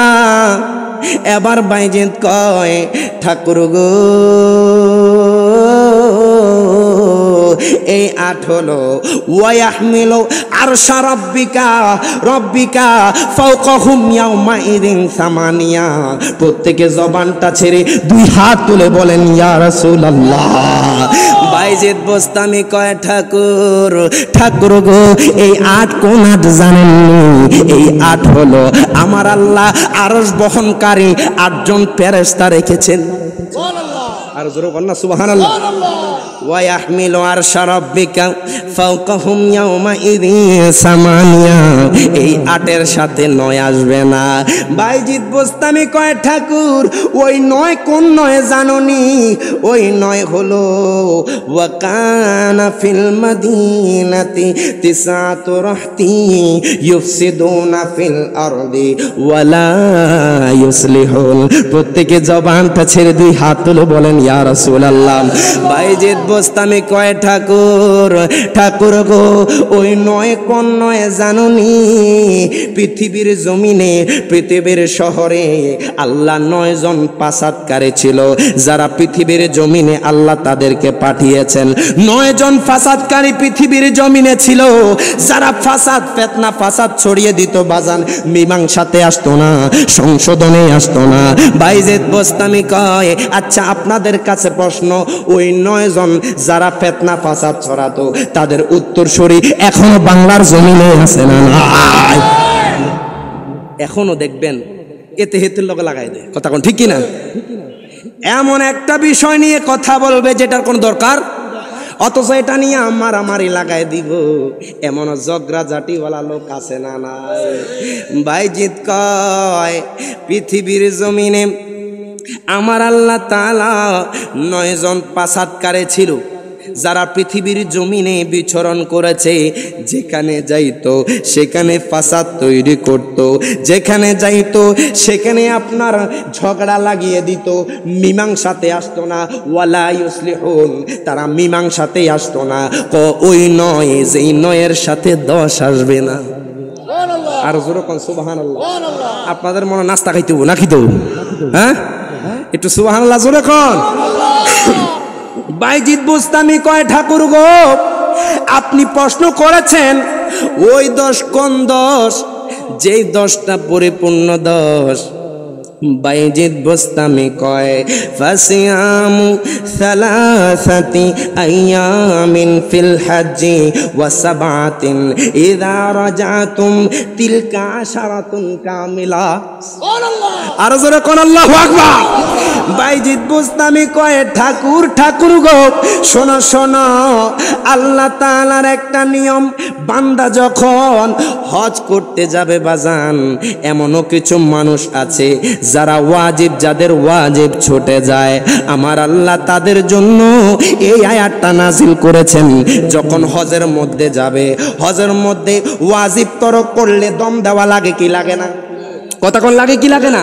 এবার বাইজিৎ কয় ঠাকুর গো, এই 8 হলো ওয়াহমিলু আরশা রব্বিকা ফাওকাহুম ইয়াউমাইদিন সামানিয়া। প্রত্যেকে জবানটা ছেড়ে 2 হাত তুলে বলেন ইয়া রাসূলুল্লাহ। বাইজিৎ বোস্তামি কয় ঠাকুর গো, এই 8 কোন 8 জানেননি? এই 8 হলো আমার আল্লাহ আরশ বহনকারী 8 জন ফেরেশতা রেখেছেন। আর জোরে বল না সুবহানাল্লাহ। ওয়া ইয়াহমিলু আরশা রাব্বিকা ফাওকাহুম ইয়াউমাইদিন সামানিয়া। এই 8-এর সাথে 9 আসবে না। বাইজিৎ বোস্তামি কয় ঠাকুর ওই 9 কোন 9 জানোনি? ওই 9 হলো ওয়া কানা ফিল মাদিনাতি তিসআতু রাহতি ইউফসিদুনা ফিল আরদি ওয়ালা ইউসলিহুন। প্রত্যেকে জবানটা ছেড়ে 2 হাত তুলে বলেন ইয়া রাসূলুল্লাহ। বাইজিৎ বোস্তামি কয় ঠাকুর গো, ওই 9 কোন 9 জানোনি? পৃথিবীর জমিনে, পৃথিবীর শহরে আল্লাহ 9 জন ফাসাদকারী ছিল, যারা পৃথিবীর জমিনে আল্লাহ তাদেরকে পাঠিয়েছেন। 9 জন ফাসাদকারী পৃথিবীর জমিনে ছিল, যারা ফেতনা ফাসাদ ছড়িয়ে দিত, বাজান মীমাংসাতে আসতো না, সংশোধনে আসতো না। বাইজিৎ বোস্তামি কয় আচ্ছা আপনাদের কাছে প্রশ্ন, ওই 9 জন যারা ফেতনা ফাসাদ ছড়াতো তাদের উত্তরসূরি এখনো বাংলার জমিনে আছে না? এখনো দেখবেন এতে হেতের লগে লাগাই দেয়, কথা কোন ঠিক কিনা? এমন একটা বিষয় নিয়ে কথা বলবে যেটার কোন দরকার, অথচ এটা নিয়ে আমারি লাগাই দিব, এমন জগরা জাটিওয়ালা লোক আছে না নাই? বাইজিৎ কয় পৃথিবীর জমিনে আমার আল্লাহ তাআলা 9 জন ফাসাদকারী ছিল, যারা পৃথিবীর জমিনে বিচরণ করেছে। যেখানে যাইতো সেখানে ফাসাদ তৈরি করত, যেখানে যাইতো সেখানে আপনার ঝগড়া লাগিয়ে দিত, মীমাংসাতে আসতো না। ওয়ালা ইউসলিহুন, তারা মীমাংসাতে আসতো না। ওই 9 যেই 9-এর সাথে 10 আসবে না। আর জোরে কোন সুবহানাল্লাহ। আপনাদের মনে নাস্তা খাইতে হবো নাকি? তো হ্যাঁ, একটু সুবহানাল্লাহ জোরে কোন। বাইজিৎ বোস্তামি কয় ঠাকুর গো, আপনি প্রশ্ন করেছেন ওই 10 কোন 10 যেই 10টা পরিপূর্ণ 10। বাইজিৎ বোস্তামি কয় ফাসিয়ামু সালাসাতি আইয়ামিন ফিল হজ্জি ওয়া সাবআতিন ইযা রাজাতুম তিলকা আশারাতুন কামিলা। সুবহানাল্লাহ। আর জোরে কোন আল্লাহু আকবার। বাইজিৎ বোস্তামি কয় ঠাকুর গো, শোনো, আল্লাহ তাআলার একটা নিয়ম, বান্দা যখন হজ করতে যাবে বাজান, এমনও কিছু মানুষ আছে যারা ওয়াজিব, যাদের ওয়াজিব ছুটে যায়, আমার আল্লাহ তাদের জন্য এই আয়াতটা নাজিল করেছেন। যখন হজের মধ্যে যাবে, হজের মধ্যে ওয়াজিব তরক করলে দম দেওয়া লাগে কি লাগে না? কথা কোন লাগে কি লাগে না?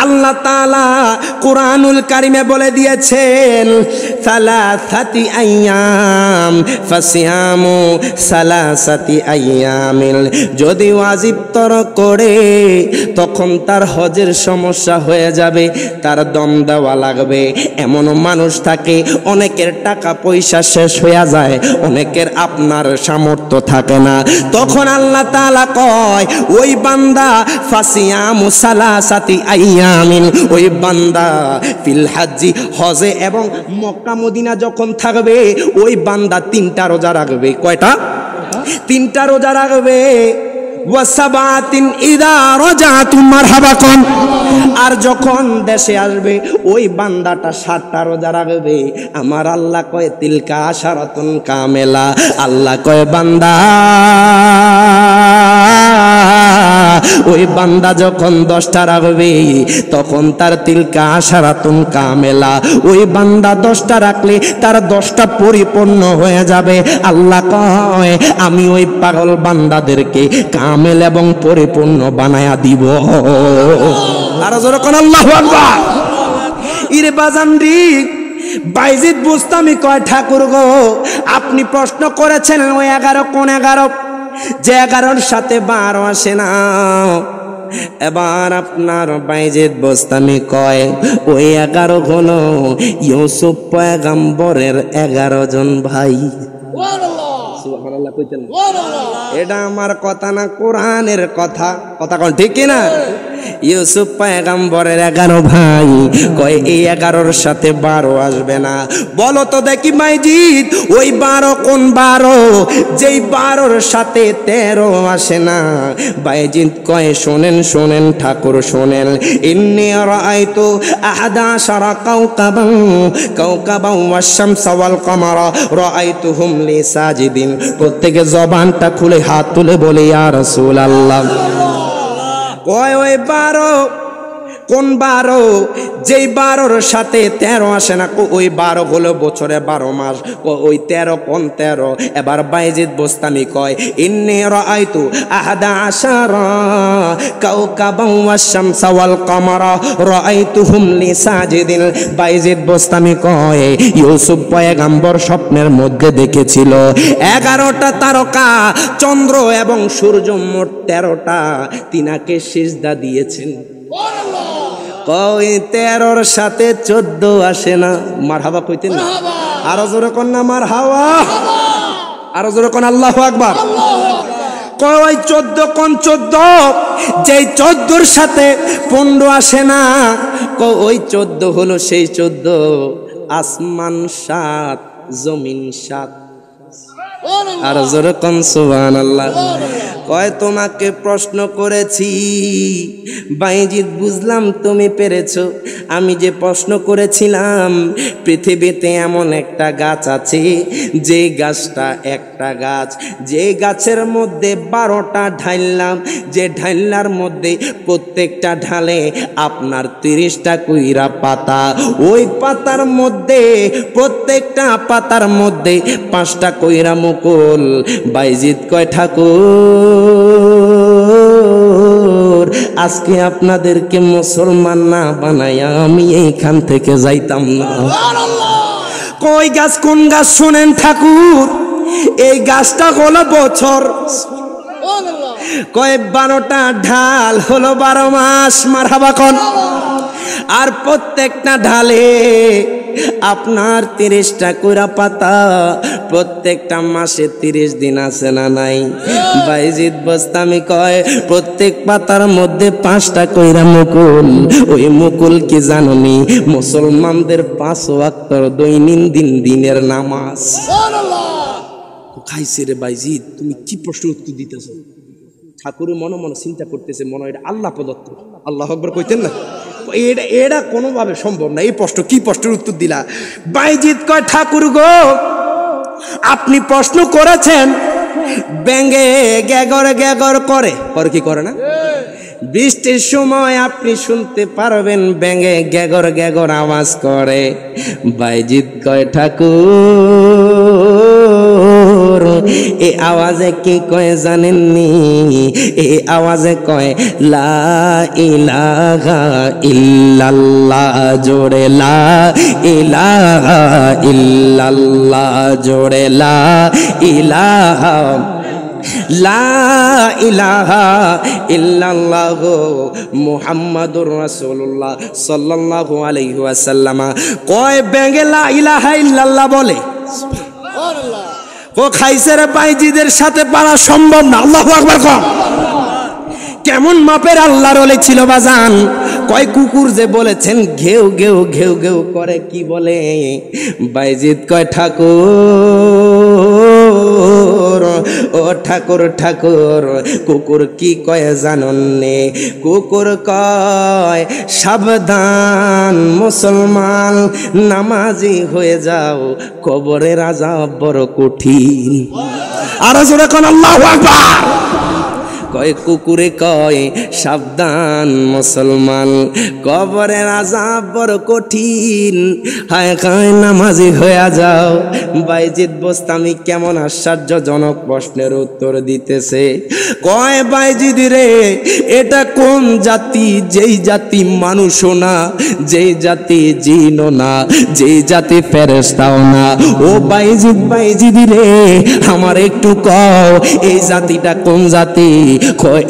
আল্লাহ তাআলা কুরআনুল কারীমে বলে দিয়েছেন সালাসাতি আইয়াম ফাসিয়ামু সালাসাতি আইয়ামিল। যদি ওয়াজিব তরক করে তখন তার হজের সমস্যা হয়ে যাবে, তার দম দেওয়া লাগবে। এমনও মানুষ থাকে অনেকের টাকা পয়সা শেষ হয়ে যায়, অনেকের আপনার সামর্থ্য থাকে না, তখন আল্লাহ তাআলা কয় ওই বান্দা ফাসিয়ামু সালাসাতি আইয়ামিন, ওই বান্দা ফিল হজ্জি, হজে এবং মক্কা মদিনা যখন থাকবে ওই বান্দা 3টা রোজা রাখবে। কয়টা? 3টা রোজা রাখবে। ওয়া সাবাতিন ইযা রাজাতুম মারহাবা কোন। আর যখন দেশে আসবে ওই বান্দাটা 7টা রোজা রাখবে। আমার আল্লাহ কয় তিলকা আশারাতুন কামেলা। আল্লাহ কয় বান্দা ওই বান্দা যখন 10টা রাখবে তখন তার তিলকা আশারাতুন কামেলা। ওই বান্দা 10টা রাখলে তার 10টা পরিপূর্ণ হয়ে যাবে। আল্লাহ কয় আমি ওই পাগল বান্দাদেরকে কামেল এবং পরিপূর্ণ বানায়া দিব। আর যখন আল্লাহু আকবার। ইরে বাজানরি বাইজিদ বুস্তামি কয় ঠাকুর গো আপনি প্রশ্ন করেছেন ওই 11 কোন 11, যে 11-র সাথে 12 আসে না। এবার আপনার বাইজিদ বুস্তামি কয় ওই 11 হলো ইউসুফ পয়গম্বরের 11 জন ভাই। সুবহানাল্লাহ কইতেন। এটা আমার কথা না, কোরআনের কথা। কথা কোন ঠিক কি না? ইউসুফ পয়গম্বরের 11 ভাই। কয় এই 11-র সাথে 12 আসবে না। বলো তো দেখি মাইজিদ ওই 12 কোন 12? যেই 12-র সাথে 13 আসে না। বাইজিদ কয় শোনেন শোনেন ঠাকুর শোনেন। ইন্নী রাআইতু আহাদা আশারা কাওকাবান কাওকাবান ওয়াশ-শামসা ওয়াল কামারা রাআইতুহুম লি সাজিদিন। প্রত্যেকে জবানটা খুলে হাত তুলে বলে ইয়া রাসূলুল্লাহ। কয় ওই 12 কোন 12? যেই 12-র সাথে 13 আসে না। ওই 12 হলো বছরে 12 মাস। ওই 13 কোন 13? এবার বাইজিদ বোস্তামি কয় ইন্নী রাআইতু আহাদা আশারা কাওকাবান ওয়াশ-শামসা ওয়াল কামারা রাআইতুহুম লি সাজিদিন। বাইজিদ বোস্তামি কয় ইউসুফ পয়গম্বর স্বপ্নের মধ্যে দেখেছিল 11টা তারকা, চন্দ্র এবং সূর্য, মোট 13টা তিনাকে সিজদা দিয়েছেন। কই 13-র সাথে 14 আসে না। মারহাবা কইতেন না? আরো জোরে কোন না মারহাবা। আরো জোরে কোন আল্লাহু আকবার। কই 14 কোন 14? যেই 14-র সাথে 15 আসে না। ওই 14 হলো সেই 14 আসমান 7 জমিন 7। আর জোরে কোন সুবহানাল্লাহ। কয় তোমাকে প্রশ্ন করেছি বাইজিদ, বুঝলাম তুমি পেরেছো। আমি যে প্রশ্ন করেছিলাম পৃথিবীতে এমন একটা গাছ আছে যে গাছটা একটা গাছ, যে গাছের মধ্যে 12টা ঢাইলাম, যে ঢাইলার মধ্যে প্রত্যেকটা ঢালে আপনার 30টা কইরা পাতা। ওই পাতার মধ্যে প্রত্যেকটা পাতার মধ্যে 5টা কইরা মুকুল। বাইজিদ কয় ঠাকুর আজকে আপনাদেরকে মুসলমান না বানায়া আমি এইখান থেকে যাইতাম না। কই গাছ কোন গাছ? শোনেন ঠাকুর এই গাছটা হলো বছর। কয় 12টা ঢাল হলো 12 মাস। মারহাবা কোন। আর প্রত্যেকটা ঢালে আপনার 30টা কইরা পাতা। প্রত্যেকটা মাসে 30 দিন আছে না নাই? বাইজিদ বোস্তামি কয় প্রত্যেক পাতার মধ্যে 5টা কইরা মুকুল। ওই মুকুল কি জানোনি? মুসলমানদের 5 ওয়াক্তের দৈনন্দিন দিনের নামাজ। খাইছে রে বাইজিদ, তুমি কি প্রশ্ন উত্তর দিতেছ? ঠাকুরের মনে মনে চিন্তা করতেছে, মনে হয় আল্লাহ প্রদত্ত। আল্লাহু আকবার কইতেন না? এটা কোনোভাবে সম্ভব না। এই প্রশ্ন কি প্রশ্নের উত্তর দিলা? বাইজিদ কয় ঠাকুর গো আপনি প্রশ্ন করেছেন ব্যাঙে গ্যাগর গ্যাগর করে। করে কি করে না? বৃষ্টির সময় আপনি শুনতে পারবেন ব্যাঙে গ্যাগর গ্যাগর আওয়াজ করে। বাইজিদ কয় ঠাকুর এ আওয়াজে কি কয় জানেননি? এ আওয়াজে কয় লা ইলাহা ইল্লাল্লাহ। জোরে লা ইলাহা ইল্লাল্লাহ। জোরে লা ইলাহা লা ইলাহা ইল্লাল্লাহ মুহাম্মাদুর রাসূলুল্লাহ সাল্লাল্লাহু আলাইহি ওয়াসাল্লাম। কয় ব্যাঙে লা ইলাহা ইল্লাল্লাহ বলে। সুবহানাল্লাহ। ও খাইছে রে বাইজিদের সাথে পারা সম্ভব না। আল্লাহু আকবার কর। কেমন মাপের আল্লাহর ওলি ছিল বাজান? কয় কুকুর যে বলেছেন ঘেউ ঘেউ ঘেউ ঘেউ করে, কি বলে? বাইজিদ কয় ঠাকুর, ও ঠাকুর ঠাকুর, কুকুর কি কয় জানেন নে? কুকুর কয় সাবধান মুসলমান, নামাজি হয়ে যাও, কবরের আযাব বড় কঠিন। আর জোরে কোন আল্লাহু আকবার। কয় কুকুরে কয় সাবধান মুসলমান, কবরের আযাব বড় কঠিন, হায় হায় নামাজি হয়ে যাও। বাইজিদ বোস্তামি কেমন আশ্চর্যজনক প্রশ্নের উত্তর দিতেছে। কয় বাইজিদ রে, এটা কোন জাতি? যেই জাতি মানুষও না, যেই জাতি জিনও না, যেই জাতি ফেরেশতাও না। ও বাইজিদ, বাইজিদ রে, আমার একটু কও এই জাতিটা কোন জাতি?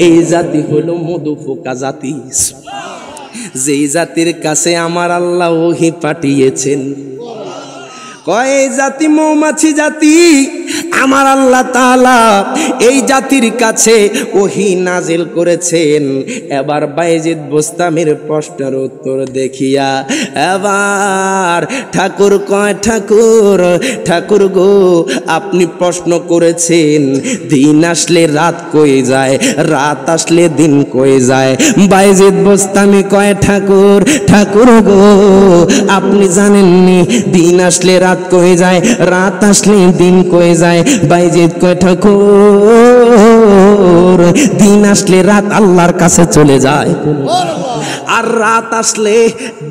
এই জাতি হলো মধুফোকা জাতি, যেই জাতির কাছে আমার আল্লাহ ওহী পাঠিয়েছেন। কয় এই জাতি মৌমাছি জাতি, আমার আল্লাহ তাআলা এই জাতির কাছে ওহী নাজিল করেছেন। এবার বাইজিদ বোস্তামির প্রশ্নের উত্তর দেখিয়া এবার ঠাকুর কয় ঠাকুর, ঠাকুর গো, আপনি প্রশ্ন করেছেন দিন আসলে রাত কই যায়, রাত আসলে দিন কই যায়। বাইজিদ বোস্তামি কয় ঠাকুর, ঠাকুর গো, আপনি জানেননি দিন আসলে রাত কই যায়, রাত আসলে দিন কই যায়? বাইজিদ কয় ঠাকুর, দিন আসলে রাত আল্লাহর কাছে চলে যায়, আর রাত আসলে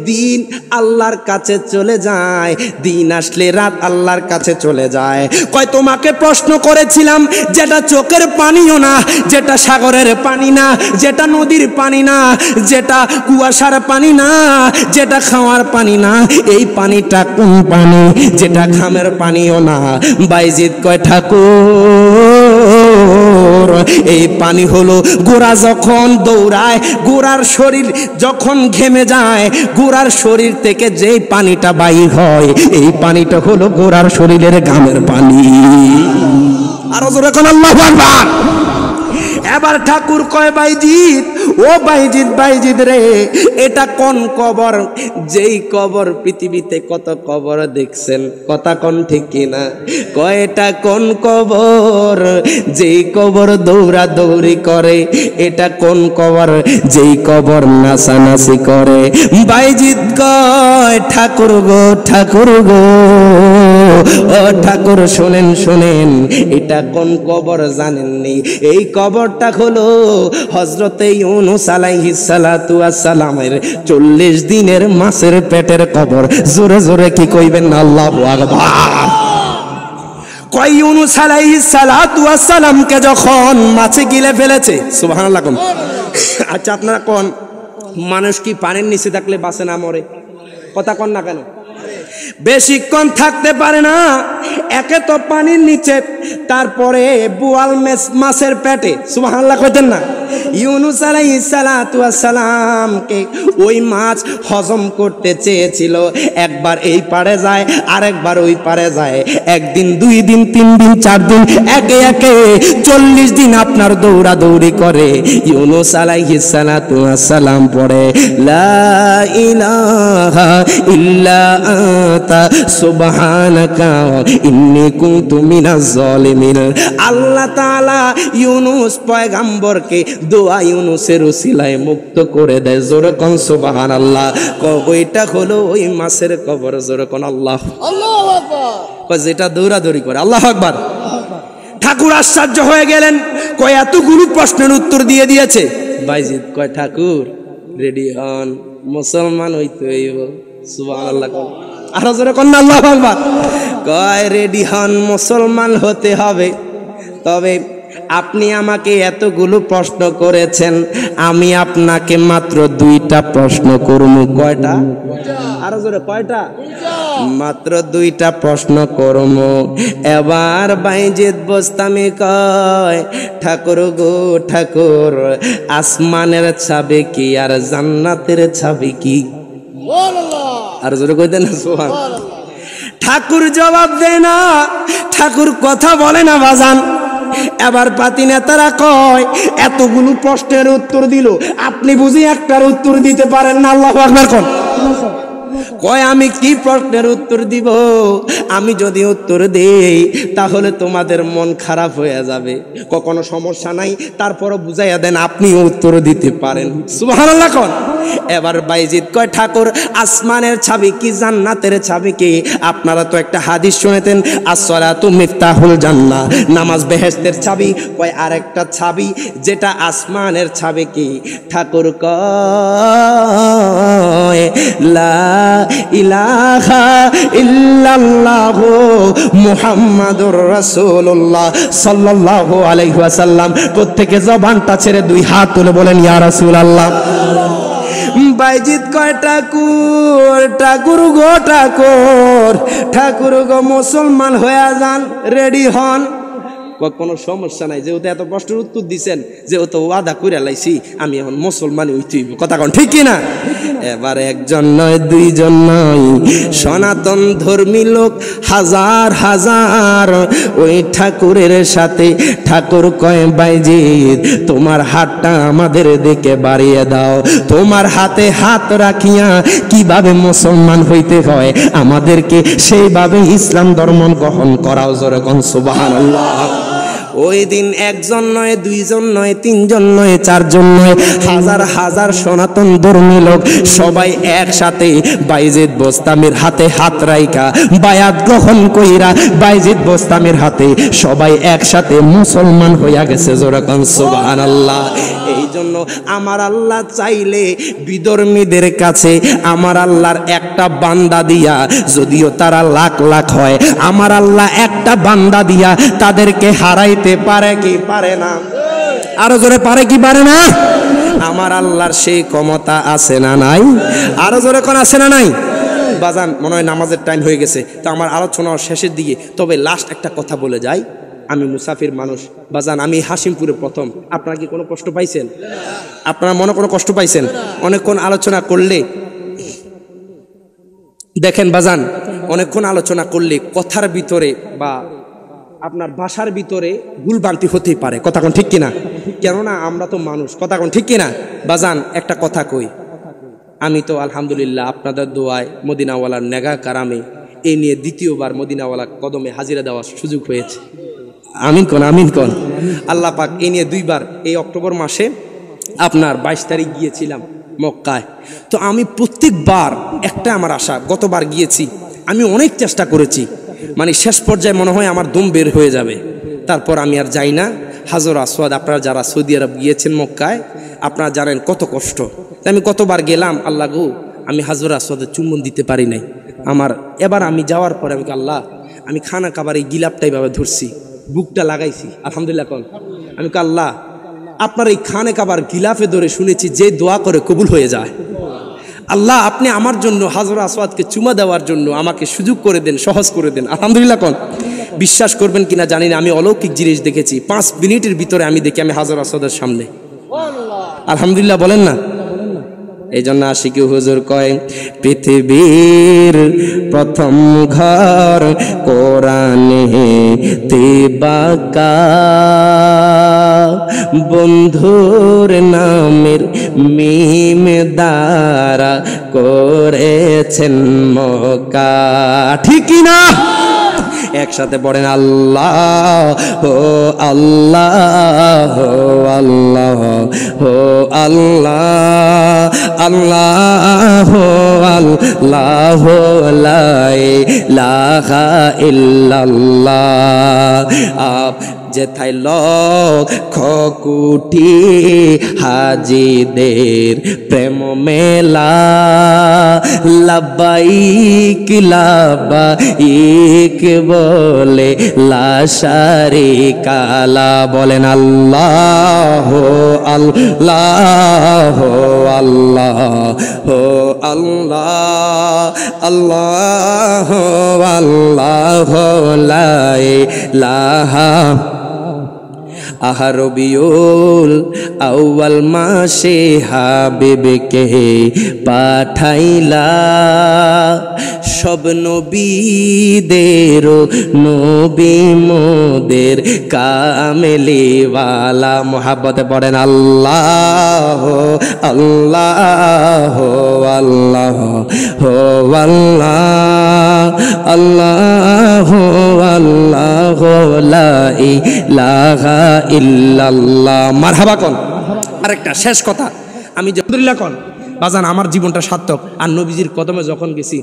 দিন আল্লাহর কাছে চলে যায়। দিন আসলে রাত আল্লাহর কাছে চলে যায়। কয় তোমাকে প্রশ্ন করেছিলাম যেটা চোখের পানিও না, যেটা সাগরের পানি না, যেটা নদীর পানি না, যেটা কুয়াশার পানি না, যেটা খাওয়ার পানি না, এই পানিটা কোন পানি? যেটা খামের পানিও না। বাইজিদ কয় ঠাকুর, এই পানি হলো গোরা যখন দৌড়ায়, গোরার শরীর যখন ঘেমে যায়, গোরার শরীর থেকে যেই পানিটা বাইর হয়, এই পানিটা হলো গোরার শরীরের ঘামের পানি। আর জোরে কোন আল্লাহু আকবার। এবার ঠাকুর কয় বাইজিদ, ও বাইজিদ, বাইজিদ রে, এটা কোন কবর? যেই কবর পৃথিবীতে কত কবর দেখছেন, কথা কোন ঠিক কিনা? কয় এটা কোন কবর? যেই কবর দৌড়া দৌড়ি করে। এটা কোন কবর? যেই কবর নাচানাচি করে। বাইজিদ কয় ঠাকুর গো, ঠাকুর গো, ও ঠাকুর শোনেন শোনেন, এটা কোন কবর জানেননি? এই কবরটা হলো হযরতে ইউনূস আলাইহিস সালাতু ওয়াস সালামের 40 দিনের মাছের পেটের কবর। জোরে জোরে কি কইবেন না আল্লাহু আকবার। কয় ইউনূস আলাইহিস সালাতু ওয়াস সালামকে যখন মাছে গিলে ফেলেছে, সুবহানাল্লাহ। আচ্ছা আপনারা কোন মানুষ কি পানির নিচে থাকলে বাঁচে না মরে? কথা কোন না কেন? বেশিক্ষণ থাকতে পারে না। একে তো পানির নিচে, তারপরে বোয়াল মাছের পেটে, সুবহানাল্লাহ কইতেন না? ইউনূস আলাইহিস সালাতু ওয়াস সালামকে ওই মাছ হজম করতে চেয়েছিল। একবার এই পারে যায়, আরেকবার ওই পারে যায়। একদিন, 2 দিন, 3 দিন, 4 দিন, একে একে 40 দিন আপনার দৌড়াদৌড়ি করে। ইউনূস আলাইহিস সালাতু ওয়াস সালাম পড়ে লা ইলাহা ইল্লা আনতা সুবহানাকা ইন্নী কুনতু মিনাজ জালিমিন। আল্লাহ তাআলা ইউনূস পয়গম্বরকে দোয়া ইউনূসের উসিলায় মুক্ত করে দেয়। জোরে কোন সুবহানাল্লাহ। ওইটা হলো ওই মাছের কবর। জোরে কোন আল্লাহু আকবার। যেটা দৌড়াদৌড়ি করে। আল্লাহু আকবার। ঠাকুর আশ্চর্য হয়ে গেলেন। কয় এতগুলো প্রশ্নের উত্তর দিয়ে দিয়েছে। বাইজিদ কয় ঠাকুর রেডি হন, মুসলমান হইতে হইব। সুবহানাল্লাহ। আরো জোরে কোন আল্লাহু আকবার। কয় রেডি হন, মুসলমান হতে হবে। তবে আপনি আমাকে এতগুলো প্রশ্ন করেছেন, আমি আপনাকে মাত্র 2টা প্রশ্ন করব। কয়টা? আরো জোরে কয়টা? মাত্র 2টা প্রশ্ন করব। এবার বাইজিদ বোস্তামি কয় ঠাকুর গো, ঠাকুর, আসমানের চাবি কি আর জান্নাতের চাবি কি? আর জোরে কইতেন না সুবহানাল্লাহ। ঠাকুর জবাব দেয় না, ঠাকুর কথা বলে না বাজান। এবার পাতি নেতারা কয় এতগুলো প্রশ্নের উত্তর দিল, আপনি বুঝি একটার উত্তর দিতে পারেন না? আল্লাহু আকবার কোন। কয় আমি কি প্রশ্নের উত্তর দিব? আমি যদি উত্তর দেই তাহলে তোমাদের মন খারাপ হয়ে যাবে। কোনো সমস্যা নাই, তারপরও বুঝাইয়া দেন আপনি উত্তর দিতে পারেন। সুবহানাল্লাহ কোন। এবার বাইজিদ কয় ঠাকুর আসমানের চাবি কি জান্নাতের চাবি কি? আপনারা তো একটা হাদিস শুনেছেন, আসসালাতু মিফতাহুল জান্নাহ, নামাজ বেহেশতের চাবি। কয় আরেকটা চাবি যেটা আসমানের চাবি কি? ঠাকুর কয় লা ইলাহা ইল্লাল্লাহু মুহাম্মাদুর রাসূলুল্লাহ সাল্লাল্লাহু আলাইহি ওয়াসাল্লাম। প্রত্যেকে জবানটা ছেড়ে দুই হাত তুলে বলেন ইয়া রাসূলুল্লাহ। বাইজিদ কয় ঠাকুর, ঠাকুর গো ঠাকুর, ঠাকুর গো মুসলমান হয়ে যান, রেডি হন। কোনো সমস্যা নাই, যেহেতু এত প্রশ্নের উত্তর দিচ্ছেন, যেহেতু ওয়াদা করে লাইছি আমি এখন মুসলমানই হইতেই, কথা কোন ঠিক কিনা? এবার একজন নয় দুইজন নয়, সনাতন ধর্মী লোক হাজার হাজার ওই ঠাকুরের সাথে। ঠাকুর কয় বাইজিদ তোমার হাতটা আমাদের দিকে বাড়িয়ে দাও, তোমার হাতে হাত রাখিয়া কিভাবে মুসলমান হইতে হয় আমাদেরকে সেইভাবে ইসলাম ধর্ম গ্রহণ করাও। জোরে কোন সুবহানাল্লাহ। ওই দিন একজন নয় দুইজন নয় তিনজন নয় চারজন নয়, হাজার হাজার সনাতন ধর্মী লোক সবাই একসাথে বাইজিদ বোস্তামির হাতে হাত রাইখা বায়াত গ্রহণ কইরা বাইজিদ বোস্তামির হাতে সবাই একসাথে মুসলমান হইয়া গেছে। জোরে কোন সুবহানাল্লাহ। এই জন্য আমার আল্লাহ চাইলে বিধর্মীদের কাছে আমার আল্লাহর একটা বান্দা দিয়া, যদিও তারা লাখ লাখ হয়, আমার আল্লাহ একটা বান্দা দিয়া তাদেরকে হারাইতে পারে কি পারে না? আরো জোরে পারে কি পারে না? আমার আল্লাহর সেই ক্ষমতা আছে না নাই? আরো জোরে কোন আছে না নাই? বাজান মনে হয় নামাজের টাইম হয়ে গেছে, তো আমার আলোচনা শেষের দিকে। তবে লাস্ট একটা কথা বলে যাই, আমি মুসাফির মানুষ বাজান, আমি হাসিমপুরে প্রথম। আপনারা কি কোনো কষ্ট পাইছেন? আপনারা মনে কোনো কষ্ট পাইছেন? অনেকক্ষণ আলোচনা করলে দেখেন বাজান, অনেকক্ষণ আলোচনা করলে কথার ভিতরে বা আপনার ভাষার ভিতরে ভুলভ্রান্তি হতেই পারে, কথা কোন ঠিক কিনা? কেননা আমরা তো মানুষ, কথা কোন ঠিক কিনা? বাজান একটা কথা কই, আমি তো আলহামদুলিল্লাহ আপনাদের দোয়ায় মদিনাওয়ালার নেগা কারামে এই নিয়ে দ্বিতীয়বার মদিনাওয়ালা কদমে হাজিরা দেওয়ার সুযোগ হয়েছে। আমিন কোন, আমিন কোন। আল্লাহ পাক এই নিয়ে দুইবার, এই অক্টোবর মাসে আপনার 22 তারিখ গিয়েছিলাম মক্কায়। তো আমি প্রত্যেকবার একটা আমার আশা, গতবার গিয়েছি আমি অনেক চেষ্টা করেছি, মানে শেষ পর্যায়ে মনে হয় আমার দম বের হয়ে যাবে, তারপর আমি আর যাই না। হাজর আসওয়াদ, আপনারা যারা সৌদি আরব গিয়েছেন মক্কায় আপনারা জানেন কত কষ্ট। আমি কতবার গেলাম, আল্লাহ গো আমি হাজর আসওয়াদে চুম্বন দিতে পারি নাই আমার। এবার আমি যাওয়ার পরে আমি আল্লাহ, আমি খানা খাবার এই গিলাপটা এইভাবে ধরছি, বুকটা লাগাইছি, আলহামদুলিল্লাহ কোন। আমি আল্লাহ আপনার এই খানে খাবার গিলাফে ধরে শুনেছি যে দোয়া করে কবুল হয়ে যায়। আল্লাহ আপনি আমার জন্য হাজর আসওয়াদকে চুমা দেওয়ার জন্য আমাকে সুযোগ করে দেন, সহজ করে দেন, আলহামদুলিল্লাহ কোন। বিশ্বাস করবেন কিনা জানি না, আমি অলৌকিক জিনিস দেখেছি। 5 মিনিটের ভিতরে আমি দেখি আমি হাজর আসওয়াদের সামনে, আলহামদুলিল্লাহ বলেন না। এই জন্য আশিকি হুজুর কয় পৃথিবীর প্রথম ঘর কোরআনে তেবাকা, বন্ধুর নামের মিম দ্বারা করেছেন মক্কা, ঠিক না? একসাথে পড়েন আল্লাহ ও আল্লাহ ও আল্লাহ ও আল্লাহ আল্লাহ ও আল্লাহ লা ইলাহা ইল্লাল্লাহ। যেথায় লক্ষ কোটি হাজিদের প্রেম মেলা, লাব্বাইক লাব্বাইক বলে লা শারিকা লা, বলেন আল্লাহ আল্লাহ আল্লাহ আল্লাহ আল্লাহ আল্লাহ লা ইলাহা আহা রবিউল আউয়াল মাসে হাবিবকে পাঠাইলা, সব নবীদের নবী মোদের কামেলিওয়ালা। মোহাব্বতে পড়েন আল্লাহ আল্লাহ আল্লাহ হো আল্লাহ আল্লাহ আল্লাহ লা ইলাহা ইল্লাল্লাহ। মারহাবা কোন। আরেকটা শেষ কথা, আমি আলহামদুলিল্লাহ কোন বাজান, আমার জীবনটা সার্থক। আর নবীজির কদমে যখন গেছি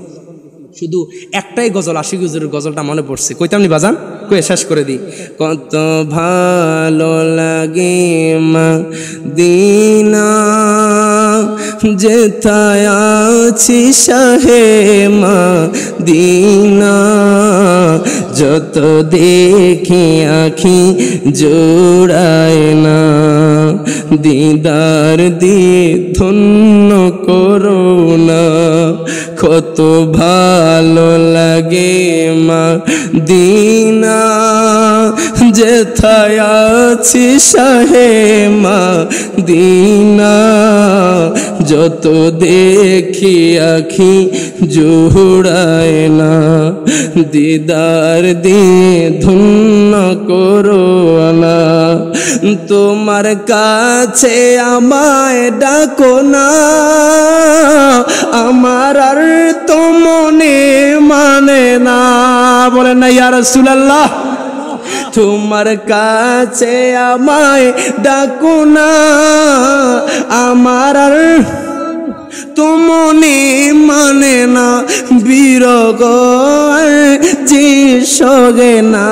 শুধু একটাই গজল, আশিক হুজুরের গজলটা মনে পড়ছে, কইতাম নি বাজান, কয়ে শেষ করে দিই। কত ভালো লাগে মদিনা, যেথায় আছি শাহে মদিনা, যত দেখি আখি জোড়ায় না, দিদার দিয়ে ধন্য করো না। কত ভালো লাগে মদিনা, যেথায় আছি শাহে মদিনা, যত দেখি আখি জোড়ায় না, দিদার দিয়ে ধন্য করো না। তোমার কাছে আমায় ডাকো না, আমার আর তো মনে মানে না। বলেন না ইয়া রাসূলুল্লাহ। তোমার কাছে আমায় ডাকো না, আমার আর তো মনে মানে না, বিরগ যে সগে না,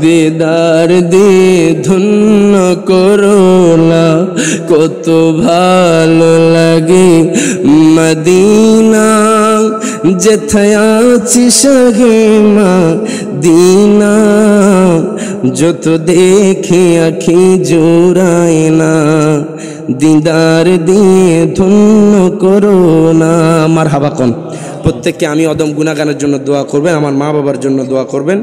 দিদার দিয়ে ধন্য করো না। কত ভালো লাগে মদিনা, যেথায় আছি শাহে মদিনা, যত দেখি আখি জোড়ায় না, দিদার দিয়ে ধন্য করো না। মারহাবা কোন। প্রত্যেককে আমি অদম গুনাহগানের জন্য দোয়া করবেন, আমার মা বাবার জন্য দোয়া করবেন।